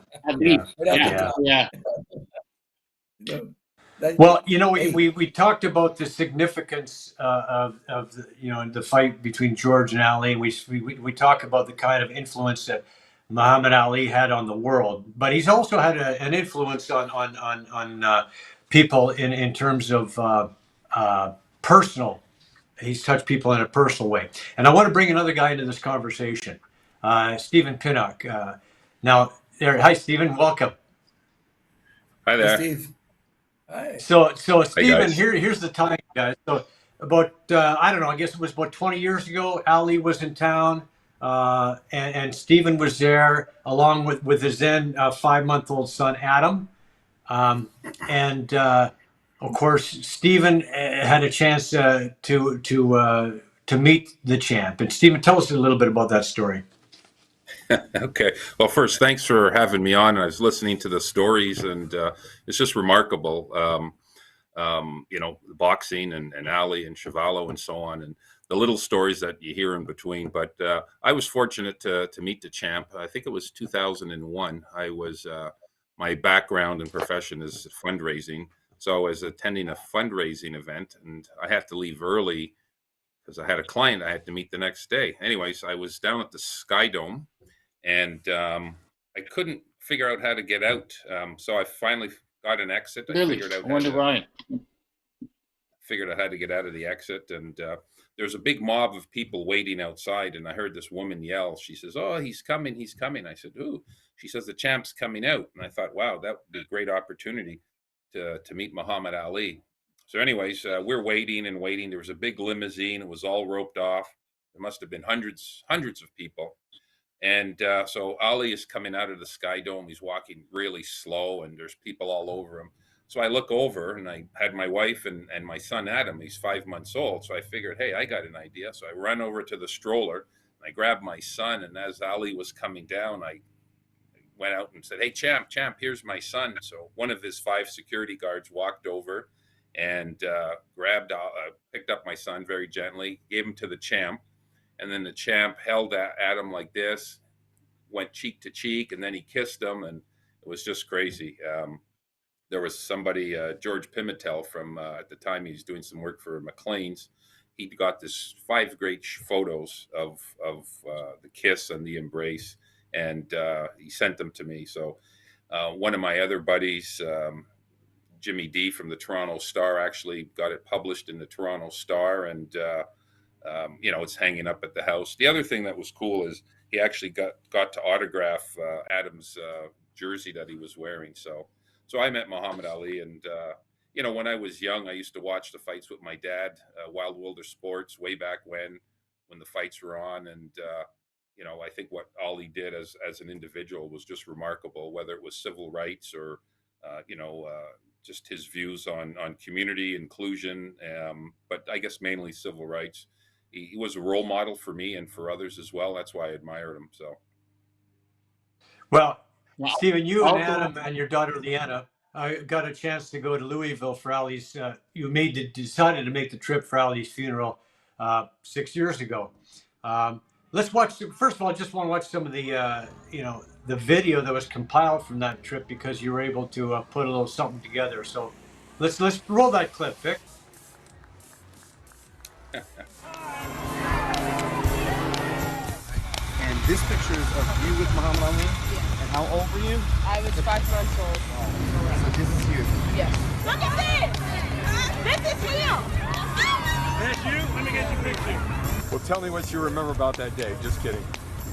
Well, you know, we talked about the significance of the fight between George and Ali. We talk about the kind of influence that Muhammad Ali had on the world, but he's also had an influence on people in terms of personal. He's touched people in a personal way, and I want to bring another guy into this conversation, Stephen Pinnock. Hi, Stephen. Welcome. Hi there, Steve. Hi. So Stephen, here's the time, guys. So about I don't know. I guess it was about 20 years ago. Ali was in town. And Stephen was there along with his then 5-month-old son Adam, and of course Stephen had a chance to meet the champ. And Stephen, tell us a little bit about that story. Okay. Well, first, thanks for having me on. I was listening to the stories, and it's just remarkable. Boxing and Ali and Chuvalo and so on, and the little stories that you hear in between. But I was fortunate to meet the champ. I think it was 2001. My background and profession is fundraising. So I was attending a fundraising event, and I had to leave early because I had a client I had to meet the next day. Anyways, I was down at the Sky Dome, and I couldn't figure out how to get out. So I finally got an exit. I Really? figured out I wonder why. how to get out of the exit, and there's a big mob of people waiting outside, and I heard this woman yell. She says, "Oh, he's coming, he's coming." I said, "Ooh." She says, "The champ's coming out." And I thought, wow, that would be a great opportunity to meet Muhammad Ali. So anyways, we're waiting and waiting. There was a big limousine. It was all roped off. There must have been hundreds of people. And so Ali is coming out of the Sky Dome. He's walking really slow, and there's people all over him. So I look over, and I had my wife and my son Adam. He's 5 months old. So I figured, hey, I got an idea. So I run over to the stroller, and I grabbed my son. And as Ali was coming down, I went out and said, "Hey, champ, here's my son." So one of his 5 security guards walked over and picked up my son very gently, gave him to the champ. And then the champ held at him like this, went cheek to cheek, and then he kissed him. And it was just crazy. There was somebody, George Pimentel, from at the time he was doing some work for McLean's. He got this 5 great photos of the kiss and the embrace, and he sent them to me. So one of my other buddies, Jimmy D from the Toronto Star, actually got it published in the Toronto Star, and it's hanging up at the house. The other thing that was cool is he actually got to autograph Adam's jersey that he was wearing. So I met Muhammad Ali, and when I was young, I used to watch the fights with my dad, Wild Wilder Sports, way back when the fights were on. And I think what Ali did as an individual was just remarkable, whether it was civil rights or just his views on community inclusion, but I guess mainly civil rights. He was a role model for me and for others as well. That's why I admired him. So, Well, Wow. Stephen, you and Adam and your daughter Leanna got a chance to go to Louisville for Ali's. You decided to make the trip for Ali's funeral 6 years ago. Let's watch. First of all, I just want to watch some of the the video that was compiled from that trip, because you were able to put a little something together. So let's roll that clip, Vic. And this picture is of you with Muhammad Ali? Yeah. And how old were you? I was 5 months old. So this is you? Yes. Look at this! This is him! That's you? Let me get your picture. Well, tell me what you remember about that day. Just kidding.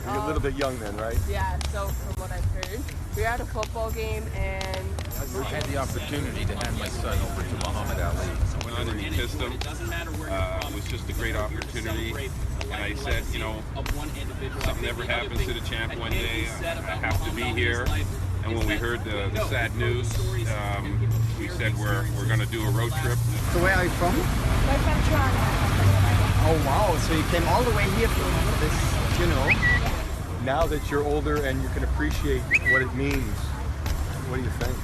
You're a little bit young then, right? Yeah, so from what I've heard, we were at a football game and I had the opportunity to hand my son over to Muhammad Ali. went on and kissed him. It was just a great opportunity. And I said, something never happens to the champ one day. I have to be here. And when we heard the sad news, we said we're going to do a road trip. So where are you from? we're from Toronto. Oh wow, so you came all the way here for this funeral. Now that you're older and you can appreciate what it means, what do you think?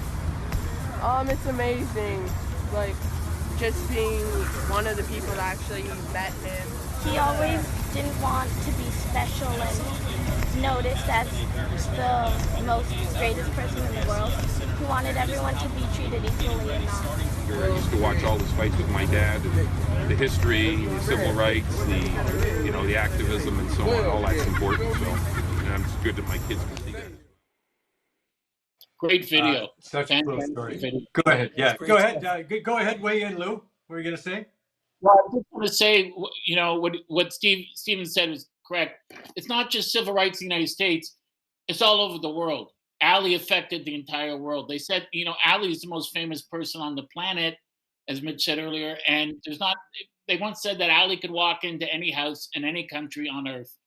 It's amazing. Like, just being one of the people that actually met him. He always didn't want to be special and noticed as the most greatest person in the world. He wanted everyone to be treated equally and not. I used to watch all his fights with my dad, and the history, the civil rights, the activism and so on. All that's important. So, it's good that my kids can see that. Great video. Such a cool Fantastic story. video. Go ahead. Yeah, go ahead. Go ahead. Weigh in, Lou. What were you going to say? Well, I just want to say, what Stephen said is correct. It's not just civil rights in the United States. It's all over the world. Ali affected the entire world. They said, Ali is the most famous person on the planet, as Mitch said earlier. And they once said that Ali could walk into any house in any country on earth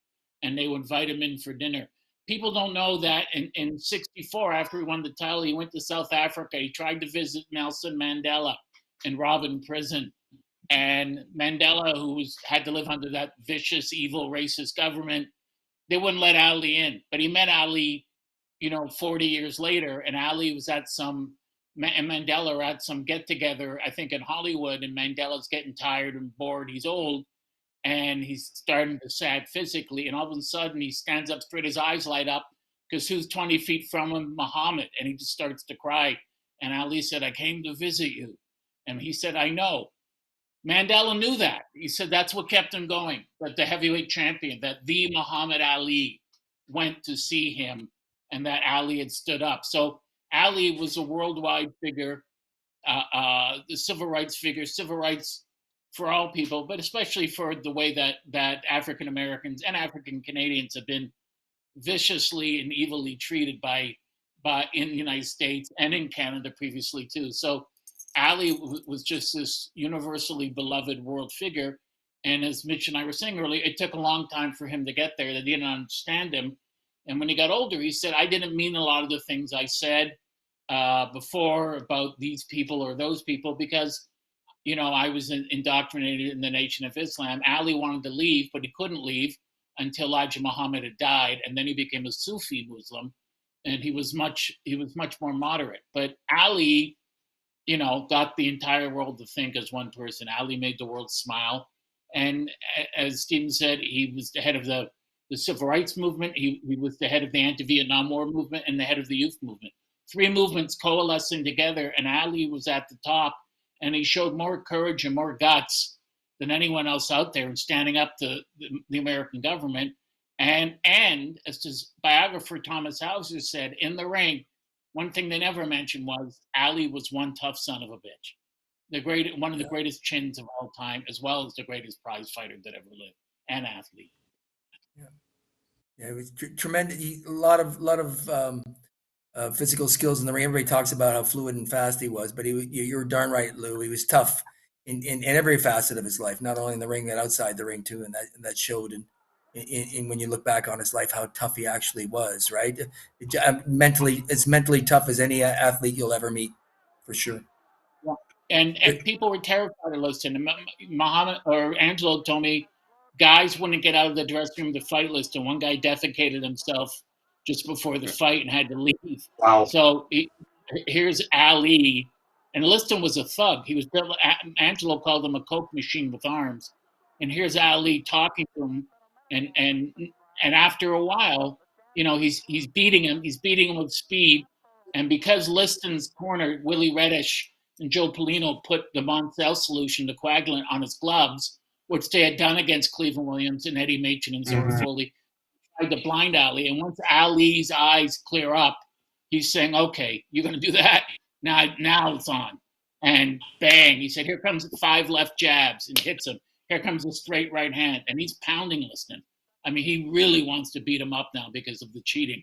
and they would invite him in for dinner. People don't know that in 64, after he won the title, he went to South Africa. He tried to visit Nelson Mandela in Robben prison. And Mandela, who had to live under that vicious, evil, racist government, they wouldn't let Ali in. But he met Ali, 40 years later, and Ali was and Mandela were at some get-together, I think in Hollywood, and Mandela's getting tired and bored. He's old, and he's starting to sag physically, and all of a sudden he stands up straight, his eyes light up, because who's 20 feet from him? Muhammad, and he just starts to cry. And Ali said, "I came to visit you." And he said, I know. Mandela knew that. He said that's what kept him going, that the heavyweight champion, that the Muhammad Ali went to see him and that Ali had stood up. So Ali was a worldwide figure, the civil rights figure, civil rights for all people, but especially for the way that African Americans and African Canadians have been viciously and evilly treated by in the United States and in Canada previously too. So Ali was just this universally beloved world figure. And as Mitch and I were saying earlier, it took a long time for him to get there. They didn't understand him. And when he got older, he said, I didn't mean a lot of the things I said before about these people or those people because, you know, I was indoctrinated in the Nation of Islam. Ali wanted to leave, but he couldn't leave until Elijah Muhammad had died. And then he became a Sufi Muslim. And he was much more moderate. But Ali, you know, got the entire world to think as one person. Ali made the world smile. And as Stephen said, he was the head of the civil rights movement. He was the head of the anti-Vietnam War movement and the head of the youth movement. 3 movements coalescing together, and Ali was at the top. And he showed more courage and more guts than anyone else out there in standing up to the American government. And as his biographer Thomas Hauser said, in the ring, one thing they never mentioned was Ali was one tough son of a bitch. One of the greatest chins of all time, as well as the greatest prize fighter that ever lived, and athlete. Yeah, it was tremendous. A lot of physical skills in the ring. Everybody talks about how fluid and fast he was, but you're darn right, Lou. He was tough in every facet of his life, not only in the ring, but outside the ring too, and that showed in when you look back on his life, how tough he actually was, right? Mentally, as mentally tough as any athlete you'll ever meet, for sure. Yeah. And people were terrified to listen. Muhammad or Angelo told me guys wouldn't get out of the dressing room to fight Liston. One guy defecated himself just before the fight and had to leave. Wow. So here's Ali, and Liston was a thug. He was built. Angelo called him a coke machine with arms, and here's Ali talking to him. And after a while, you know, he's beating him. He's beating him with speed. And because Liston's corner, Willie Reddish and Joe Polino put the Moncel solution, the coagulant, on his gloves, which they had done against Cleveland Williams and Eddie Machen and Zora Foley, tried to blind Ali. And once Ali's eyes clear up, he's saying, okay, you're going to do that? Now it's on. And bang, he said, here comes 5 left jabs, and hits him. Here comes a straight right hand, and he's pounding Liston. I mean, he really wants to beat him up now because of the cheating.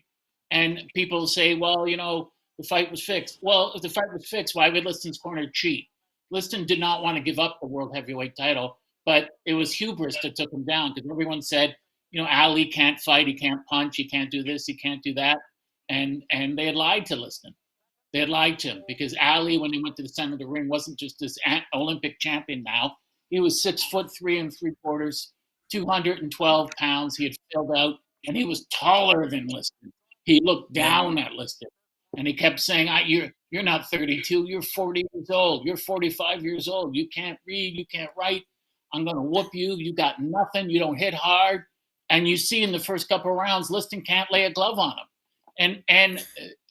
And people say, well, you know, the fight was fixed. Well, if the fight was fixed, why would Liston's corner cheat? Liston did not want to give up the world heavyweight title, but it was hubris that took him down because everyone said, you know, Ali can't fight, he can't punch, he can't do this, he can't do that. And they had lied to Liston. They had lied to him because Ali, when he went to the center of the ring, wasn't just this Olympic champion now. He was 6'3" 3/4, 212 pounds. He had filled out, and he was taller than Liston. He looked down at Liston, and he kept saying, "You're not 32. You're 40 years old. You're 45 years old. You can't read. You can't write. I'm going to whoop you. You got nothing. You don't hit hard." And you see in the first couple of rounds, Liston can't lay a glove on him. And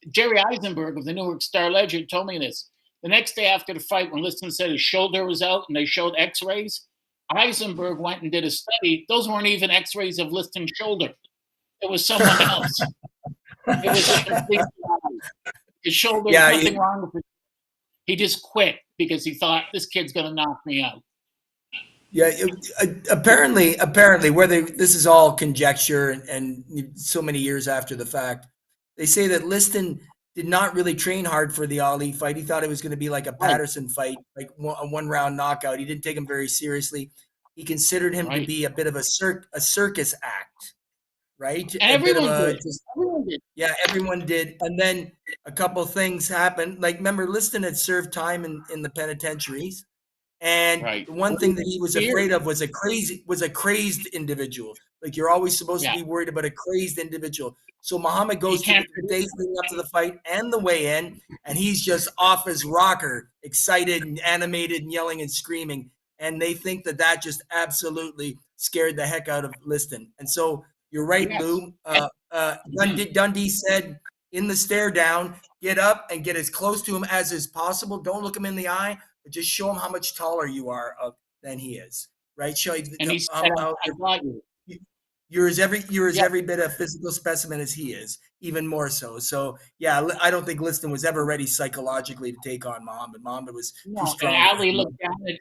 Jerry Eisenberg of the Newark Star-Ledger told me this. The next day after the fight, when Liston said his shoulder was out and they showed x-rays, Eisenberg went and did a study. Those weren't even x-rays of Liston's shoulder. It was someone else. It was a complete lie. His shoulder, nothing wrong with it. He just quit because he thought, this kid's going to knock me out. Yeah, apparently, whether this is all conjecture and so many years after the fact, they say that Liston did not really train hard for the Ali fight. He thought it was going to be like a Patterson fight, like a 1-round knockout. He didn't take him very seriously. He considered him to be a bit of a circus act, right? And everyone did. Yeah, everyone did. And then a couple of things happened. Like, remember, Liston had served time in the penitentiaries. And the one thing that he was afraid of was a crazed individual. Like, you're always supposed to be worried about a crazed individual. So Muhammad goes to the days leading up to the fight and the weigh-in, and he's just off his rocker, excited and animated and yelling and screaming. And they think that just absolutely scared the heck out of Liston. And so you're right, Lou. Dundee said in the stare down, get up and get as close to him as is possible. Don't look him in the eye, but just show him how much taller you are than he is, right? Show And he said, I got you. you're as every bit a physical specimen as he is, even more so. So yeah, I don't think Liston was ever ready psychologically to take on Muhammad. Muhammad was too strong. And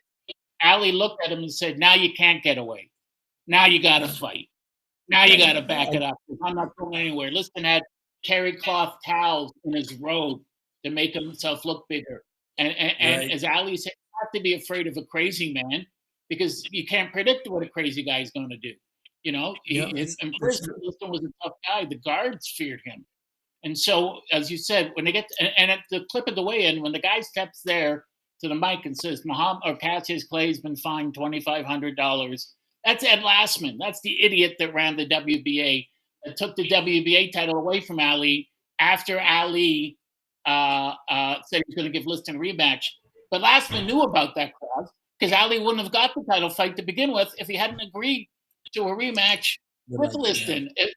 Ali looked at him and said, "Now you can't get away. Now you got to fight. Now you got to back it up. I'm not going anywhere." Liston had terry cloth towels in his robe to make himself look bigger. And as Ali said, you have to be afraid of a crazy man because you can't predict what a crazy guy is going to do. You know, in prison, Liston was a tough guy. The guards feared him. And so, as you said, when they get and at the clip of the weigh-in, when the guy steps there to the mic and says, "Muhammad or Cassius Clay's been fined $2,500," that's Ed Lastman. That's the idiot that ran the WBA, that took the WBA title away from Ali after Ali said he was going to give Liston a rematch. But Lastman knew about that clause because Ali wouldn't have got the title fight to begin with if he hadn't agreed to a rematch with Liston. If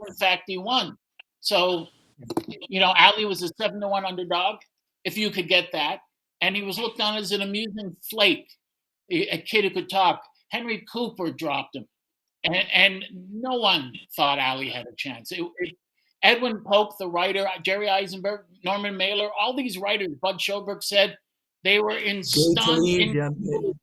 in fact he won. So, you know, Ali was a 7-1 underdog, if you could get that. And he was looked on as an amusing flake, a kid who could talk. Henry Cooper dropped him. And no one thought Ali had a chance. Edwin Pope, the writer, Jerry Eisenberg, Norman Mailer, all these writers, Bud Schoberg said they were in stunned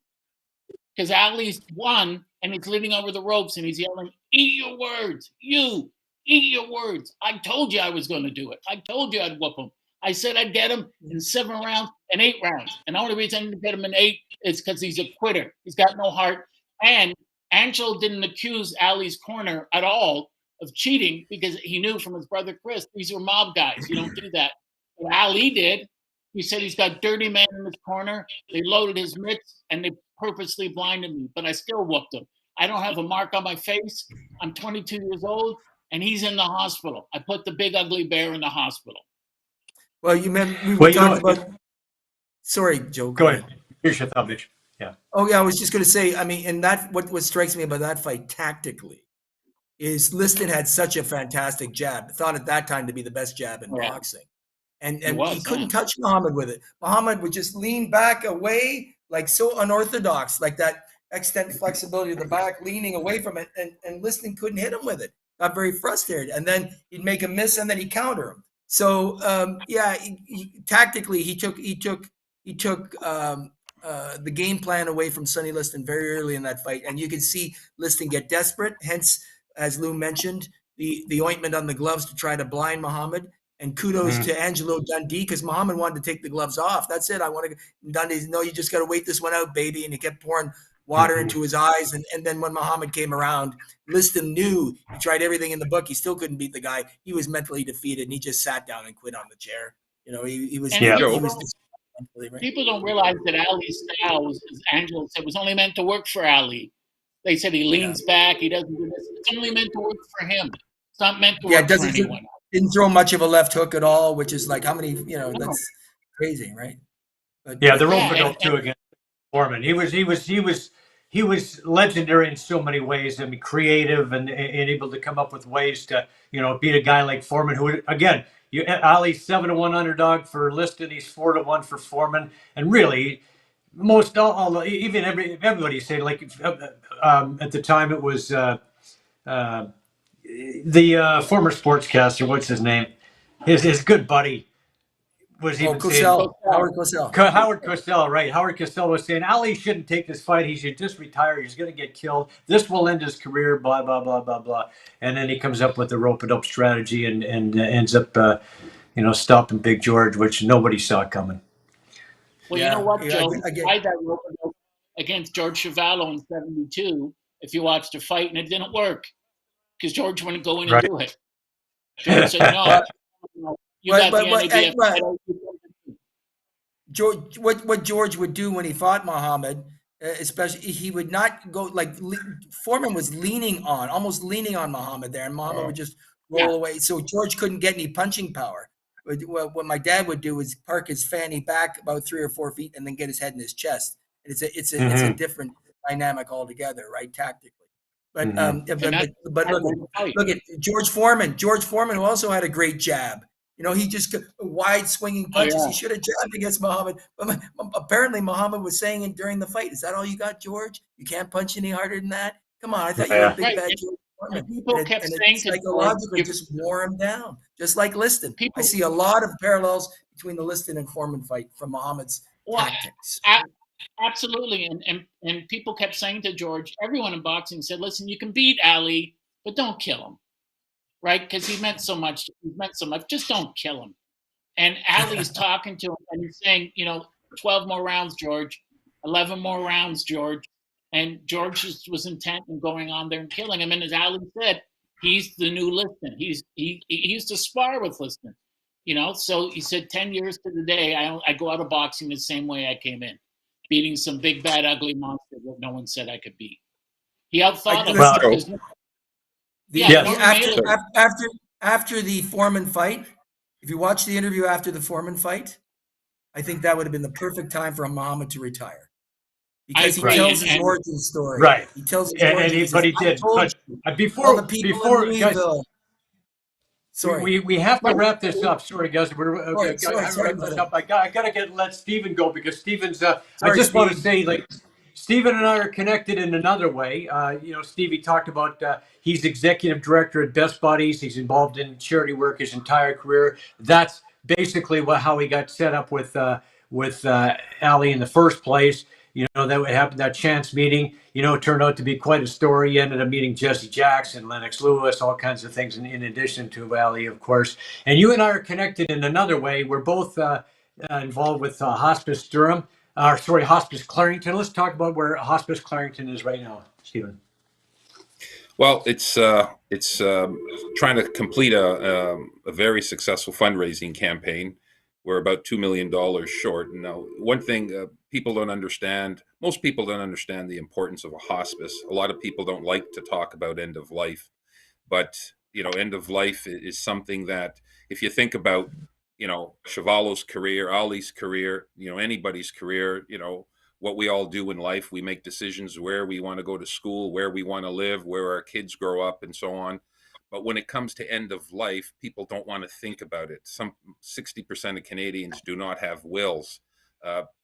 because Ali's won and he's leaning over the ropes and he's yelling, "Eat your words, you! Eat your words. I told you I was going to do it. I told you I'd whoop him. I said I'd get him in 7 rounds and 8 rounds. And the only reason I didn't get him in 8 is because he's a quitter. He's got no heart." And Angelo didn't accuse Ali's corner at all of cheating because he knew from his brother Chris, these were mob guys. You don't do that. But Ali did. He said he's got dirty men in his corner. They loaded his mitts and they purposely blinded me, but I still whooped him. I don't have a mark on my face. I'm 22 years old. And he's in the hospital. I put the big ugly bear in the hospital. Well, we talked about. Sorry, Joe. Go ahead. Here's your thumb, Mitch. Yeah. Oh yeah, I was just going to say. I mean, and that what strikes me about that fight tactically is Liston had such a fantastic jab. Thought at that time to be the best jab in boxing, and he couldn't touch Muhammad with it. Muhammad would just lean back away, like so unorthodox, like that extent flexibility of the back, leaning away from it, and Liston couldn't hit him with it. Got very frustrated, and then he'd make a miss, and then he'd counter him. So tactically, he took the game plan away from Sonny Liston very early in that fight, and you could see Liston get desperate. Hence, as Lou mentioned, the ointment on the gloves to try to blind Muhammad. And kudos to Angelo Dundee because Muhammad wanted to take the gloves off. That's it. I want to. Dundee, no, you just got to wait this one out, baby. And he kept pouring water into his eyes. And then when Muhammad came around, Liston knew he tried everything in the book. He still couldn't beat the guy. He was mentally defeated, and he just sat down and quit on the chair. You know, he was. People don't realize that Ali's style, as Angelo said, was only meant to work for Ali. They said he leans back. He doesn't do this. It's only meant to work for him. It's not meant to work for anyone else. Didn't throw much of a left hook at all, which is like how many, that's crazy, right? But, the rope too against Foreman. He was legendary in so many ways. I mean, creative and able to come up with ways to, beat a guy like Foreman, who again, Ali's 7-1 underdog for Liston. He's 4-1 for Foreman, and really, most everybody say like at the time it was. The former sportscaster, what's his name? His good buddy was even saying Howard Cosell. Howard Cosell, right? Howard Cosell was saying Ali shouldn't take this fight. He should just retire. He's going to get killed. This will end his career. Blah blah blah blah blah. And then he comes up with the rope-it-up strategy and ends up, stopping Big George, which nobody saw coming. Well, you know what, Joe? He tried that rope-it-up against George Chuvalo in '72. If you watched the fight, and it didn't work. Because George wouldn't go in and do it. George said, "No, you got the NABF." George, what George would do when he fought Muhammad, especially, he would not go like Foreman was almost leaning on Muhammad there, and Muhammad would just roll away. So George couldn't get any punching power. What my dad would do is park his fanny back about 3 or 4 feet and then get his head in his chest. And it's a different dynamic altogether, right? Tactically. But look at George Foreman. George Foreman, who also had a great jab. He just wide swinging Oh punches. yeah. He should have jabbed against Muhammad. But apparently Muhammad was saying it during the fight. Is that all you got, George? You can't punch any harder than that? Come on, I thought you were a Yeah. big Right. bad And, George Foreman. people kept And it saying to George, psychologically just wore him down, just like Liston. I people, see a lot of parallels between the Liston and Foreman fight from Muhammad's well, tactics. absolutely. And people kept saying to George, everyone in boxing said, listen, you can beat Ali, but don't kill him. Right? Because he meant so much. Just don't kill him. And Ali's talking to him and he's saying, 12 more rounds, George, 11 more rounds, George. And George just was intent on going on there and killing him. And as Ali said, he's the new Liston. He used to spar with Liston, So he said, 10 years to the day, I go out of boxing the same way I came in, beating some big, bad, ugly monster that no one said I could beat. He outthought him. After the Foreman fight, if you watch the interview after the Foreman fight, I think that would have been the perfect time for Muhammad to retire. Because he tells his origin story. Right. He tells his origin But he did. But before guys, sorry, we have to wrap this up. Sorry, guys, sorry, I gotta let Stephen go because Stephen's. I just want to say, like, Stephen and I are connected in another way. Stevie talked about he's executive director at Best Buddies. He's involved in charity work his entire career. That's basically how he got set up with Ali in the first place. That would happen, that chance meeting, it turned out to be quite a story. He ended up meeting Jesse Jackson, Lennox Lewis, all kinds of things in addition to Ali, of course. And you and I are connected in another way. We're both involved with Hospice Durham, Hospice Clarington. Let's talk about where Hospice Clarington is right now, Stephen. Well, it's trying to complete a very successful fundraising campaign. We're about $2 million short. Now, one thing people don't understand, most people don't understand the importance of a hospice. A lot of people don't like to talk about end of life, but end of life is something that, if you think about, Chuvalo's career, Ali's career, anybody's career, what we all do in life, we make decisions where we want to go to school, where we want to live, where our kids grow up, and so on. But when it comes to end of life, people don't want to think about it. 60% of Canadians do not have wills.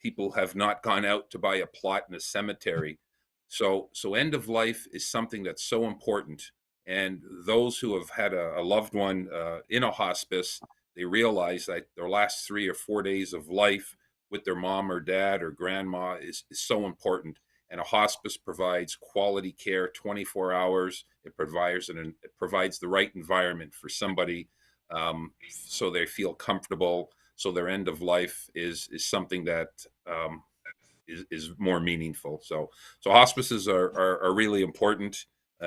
People have not gone out to buy a plot in a cemetery. So end of life is something that's so important. And those who have had a loved one in a hospice, they realize that their last 3 or 4 days of life with their mom or dad or grandma is so important. And a hospice provides quality care 24 hours. It provides the right environment for somebody, so they feel comfortable. So their end of life is something that is more meaningful. So hospices are really important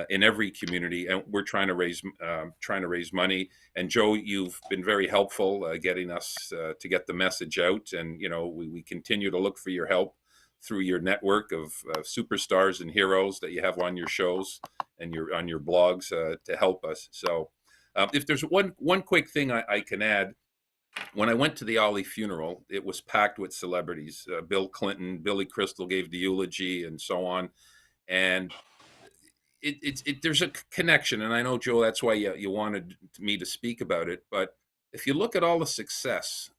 in every community, and we're trying to raise money. And Joe, you've been very helpful getting us to get the message out, and we continue to look for your help through your network of superstars and heroes that you have on your shows and on your blogs to help us. So if there's one quick thing I can add, when I went to the Ali funeral, it was packed with celebrities. Bill Clinton, Billy Crystal gave the eulogy, and so on. And there's a connection. And I know, Joe, that's why you wanted me to speak about it. But if you look at all the success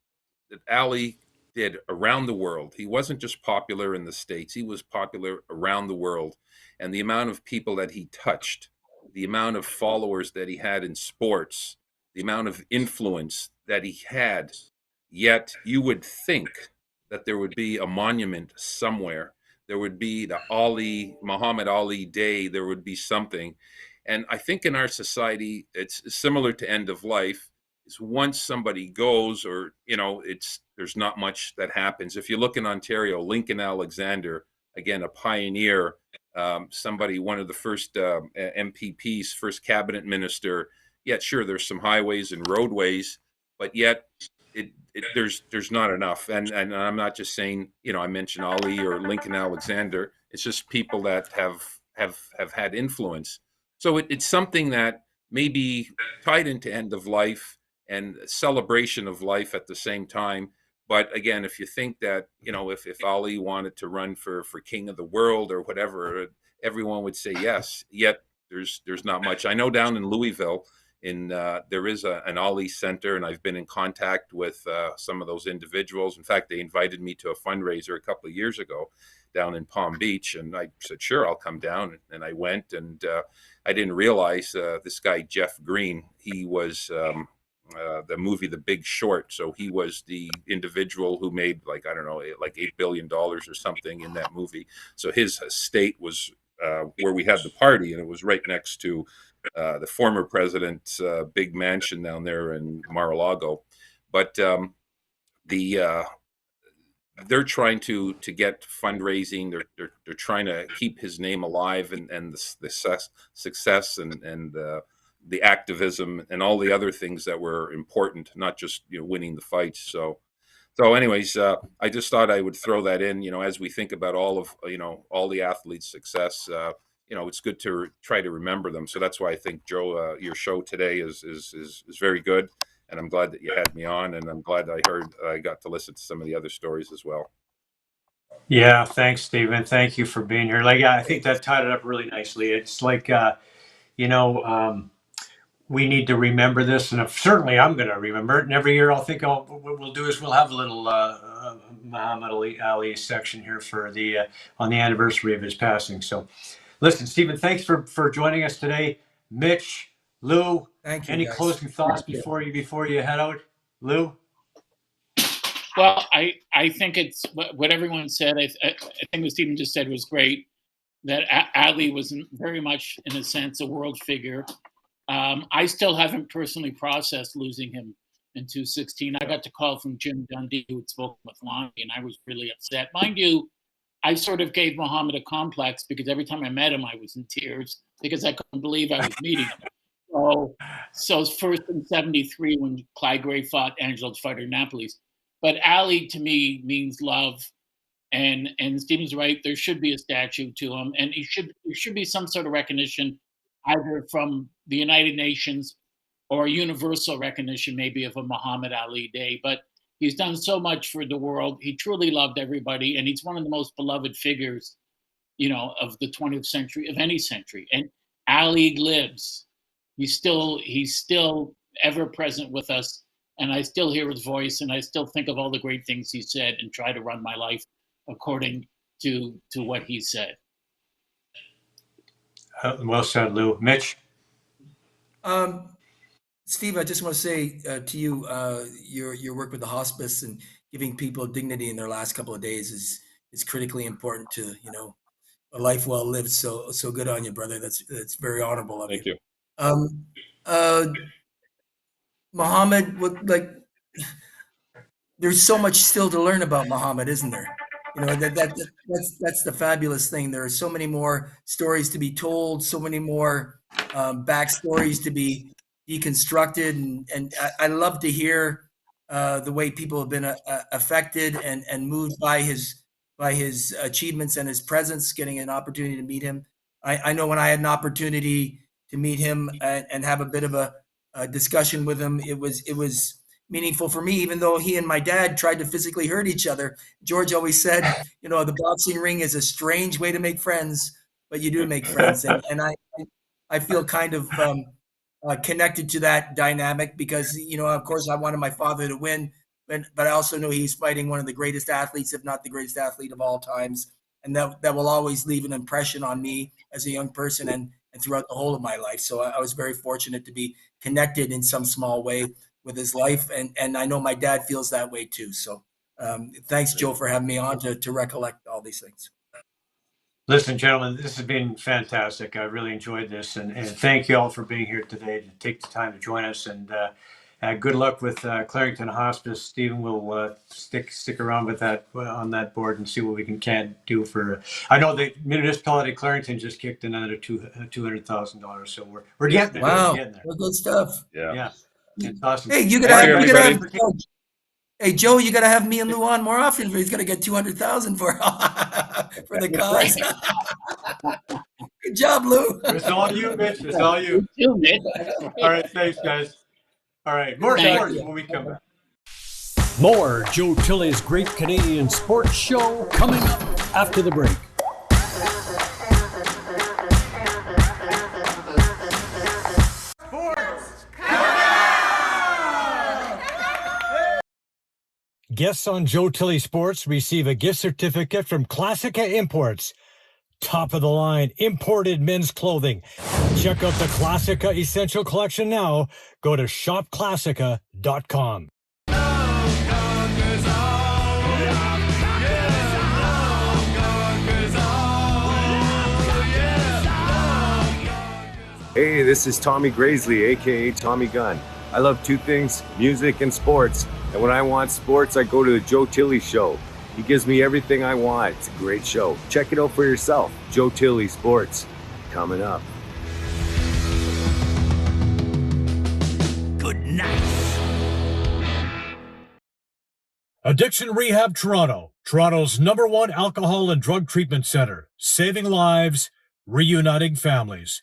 that Ali did around the world, he wasn't just popular in the States, he was popular around the world. And the amount of people that he touched, the amount of followers that he had in sports, the amount of influence that he had, yet you would think that there would be a monument somewhere. There would be the Muhammad Ali Day, there would be something. And I think in our society, it's similar to end of life. Is once somebody goes, or there's not much that happens. If you look in Ontario, Lincoln Alexander, again, a pioneer, one of the first MPPs, first cabinet minister. Yet, sure, there's some highways and roadways, but yet there's not enough. And I'm not just saying, I mentioned Ali or Lincoln Alexander. It's just people that have had influence. So it's something that may be tied into end of life and celebration of life at the same time. But again, if you think that, if Ali wanted to run for king of the world or whatever, everyone would say yes. Yet there's not much. I know down in Louisville, there is an Ali Center, and I've been in contact with some of those individuals. In fact, they invited me to a fundraiser a couple of years ago down in Palm Beach, and I said, sure, I'll come down. And I went, and I didn't realize this guy, Jeff Green, he was the movie The Big Short. So he was the individual who made, like, I don't know, like $8 billion or something in that movie. So his estate was where we had the party, and it was right next to the former president's big mansion down there in Mar-a-Lago. But they're trying to get fundraising. They're trying to keep his name alive, and the success and the activism and all the other things that were important, not just winning the fights. So anyways, I just thought I would throw that in. As we think about all of all the athletes' success, it's good to try to remember them. So that's why I think, Joe, your show today is very good, and I'm glad that you had me on, and I'm glad I got to listen to some of the other stories as well. Yeah, thanks, Stephen. Thank you for being here. I think that tied it up really nicely. It's like, we need to remember this, and certainly I'm going to remember it. And every year I'll think, what we'll do is we'll have a little Muhammad Ali section here for on the anniversary of his passing. So, listen, Stephen, thanks for joining us today. Mitch, Lou, Thank you, any guys. closing thoughts before you head out, Lou? Well, I think it's what everyone said. I think what Stephen just said was great. That Ali was very much, in a sense, a world figure. I still haven't personally processed losing him in 2016. I got the call from Jim Dundee, who had spoken with Lonnie, and I was really upset. Mind you, I sort of gave Muhammad a complex because every time I met him, I was in tears because I couldn't believe I was meeting him. So first in 73 when Clyde Gray fought Angelo Fighter Napoles. But Ali, to me, means love. And Stephen's right, there should be a statue to him. And there should be some sort of recognition either from the United Nations or universal recognition maybe of a Muhammad Ali Day. But he's done so much for the world. He truly loved everybody. And he's one of the most beloved figures, of the 20th century, of any century. And Ali lives. He's still ever present with us. And I still hear his voice, and I still think of all the great things he said and try to run my life according to what he said. Well said, Lou. Mitch? Steve, I just want to say to you, your work with the hospice and giving people dignity in their last couple of days is critically important to, a life well lived. So good on you, brother. That's very honorable of you. Thank you. Muhammad, there's so much still to learn about Muhammad, isn't there? That's the fabulous thing. There are so many more stories to be told, so many more backstories to be deconstructed, and I love to hear the way people have been affected and moved by his achievements and his presence. Getting an opportunity to meet him, I know when I had an opportunity to meet him and have a bit of a discussion with him, it was meaningful for me, even though he and my dad tried to physically hurt each other. George always said, the boxing ring is a strange way to make friends, but you do make friends. And I feel kind of connected to that dynamic because, of course, I wanted my father to win, but I also know he's fighting one of the greatest athletes, if not the greatest athlete of all times. And that will always leave an impression on me as a young person and throughout the whole of my life. So I was very fortunate to be connected in some small way with his life. And I know my dad feels that way too. So thanks, Joe, for having me on to recollect all these things. Listen, gentlemen, this has been fantastic. I really enjoyed this. And thank you all for being here today to take the time to join us. And good luck with Clarington Hospice. Stephen will stick around with that on that board and see what we can do for. I know the municipality of Clarington just kicked in another $200,000. So we're getting there. Wow, we're getting there. Well, good stuff. Yeah. It's awesome. Hey, hey, Joe, you gotta have me and Lou on more often. He's gonna get 200,000 for the cause. Good job, Lou. It's all you, Mitch. It's all you. All right, thanks, guys. All right, more sports when we come back. More Joe Tilley's Great Canadian Sports Show coming up after the break. Sports Guests on Joe Tilley Sports receive a gift certificate from Classica Imports. Top of the line imported men's clothing. Check out the Classica Essential Collection now. Go to shopclassica.com. Hey, this is Tommy Graisley, aka Tommy Gunn. I love two things, music and sports. And when I want sports, I go to the Joe Tilley Show. He gives me everything I want. It's a great show. Check it out for yourself. Joe Tilley Sports, coming up. Good night. Addiction Rehab Toronto, Toronto's #1 alcohol and drug treatment center, saving lives, reuniting families.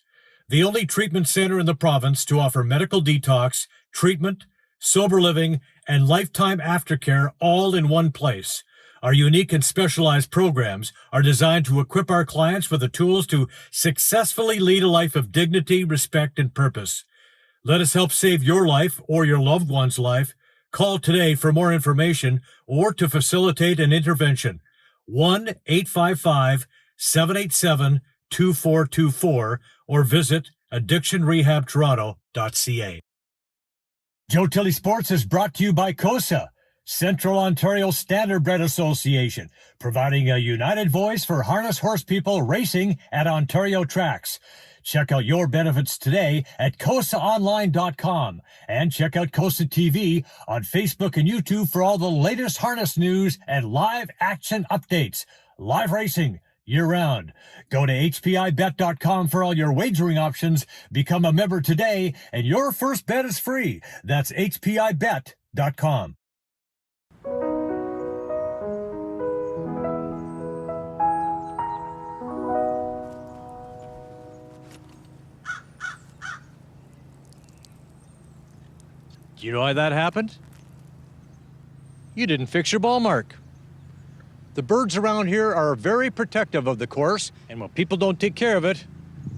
The only treatment center in the province to offer medical detox, treatment, sober living, and lifetime aftercare all in one place. Our unique and specialized programs are designed to equip our clients with the tools to successfully lead a life of dignity, respect, and purpose. Let us help save your life or your loved one's life. Call today for more information or to facilitate an intervention. 1-855-787-2424 or visit addictionrehabtoronto.ca. Joe Tilley Sports is brought to you by COSA, Central Ontario Standardbred Association, providing a united voice for harness horse people racing at Ontario tracks. Check out your benefits today at COSAonline.com and check out COSA TV on Facebook and YouTube for all the latest harness news and live action updates. Live racing year-round. Go to hpibet.com for all your wagering options. Become a member today, and your first bet is free. That's hpibet.com. Do you know why that happened? You didn't fix your ball mark. The birds around here are very protective of the course, and when people don't take care of it,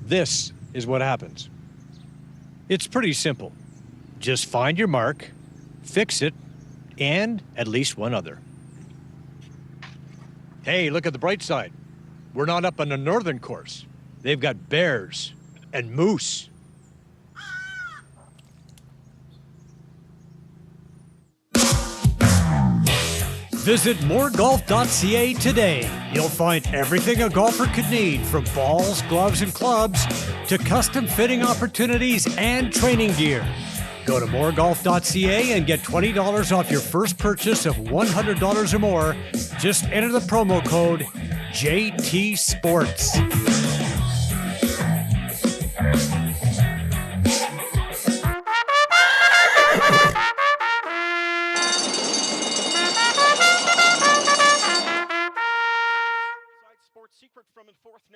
this is what happens. It's pretty simple. Just find your mark, fix it, and at least one other. Hey, look at the bright side. We're not up on the northern course. They've got bears and moose. Visit moregolf.ca today. You'll find everything a golfer could need, from balls, gloves, and clubs to custom fitting opportunities and training gear. Go to moregolf.ca and get $20 off your first purchase of $100 or more. Just enter the promo code JT Sports.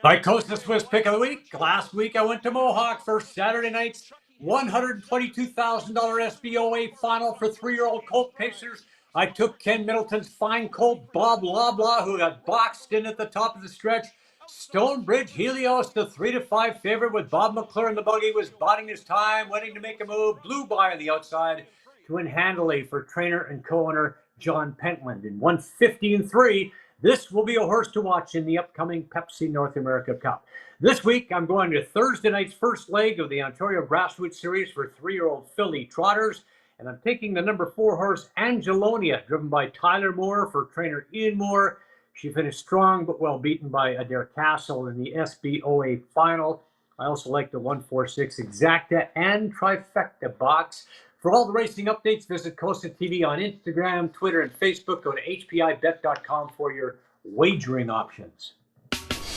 My Coast to Swiss pick of the week. Last week I went to Mohawk for Saturday night's $122,000 SBOA final for 3-year-old colt pacers. I took Ken Middleton's fine colt, Bob Loblaw, who got boxed in at the top of the stretch. Stonebridge Helios, the 3-5 favorite with Bob McClure in the buggy, was biding his time, waiting to make a move, blew by on the outside to win handily for trainer and co-owner John Pentland in 150-3. This will be a horse to watch in the upcoming Pepsi North America Cup. This week, I'm going to Thursday night's first leg of the Ontario Grassroots Series for 3-year-old filly trotters, and I'm taking the number 4 horse, Angelonia, driven by Tyler Moore for trainer Ian Moore. She finished strong but well beaten by Adair Castle in the SBOA final. I also like the 146 Exacta and Trifecta box. For all the racing updates, visit Costa TV on Instagram, Twitter, and Facebook. Go to hpibet.com for your wagering options.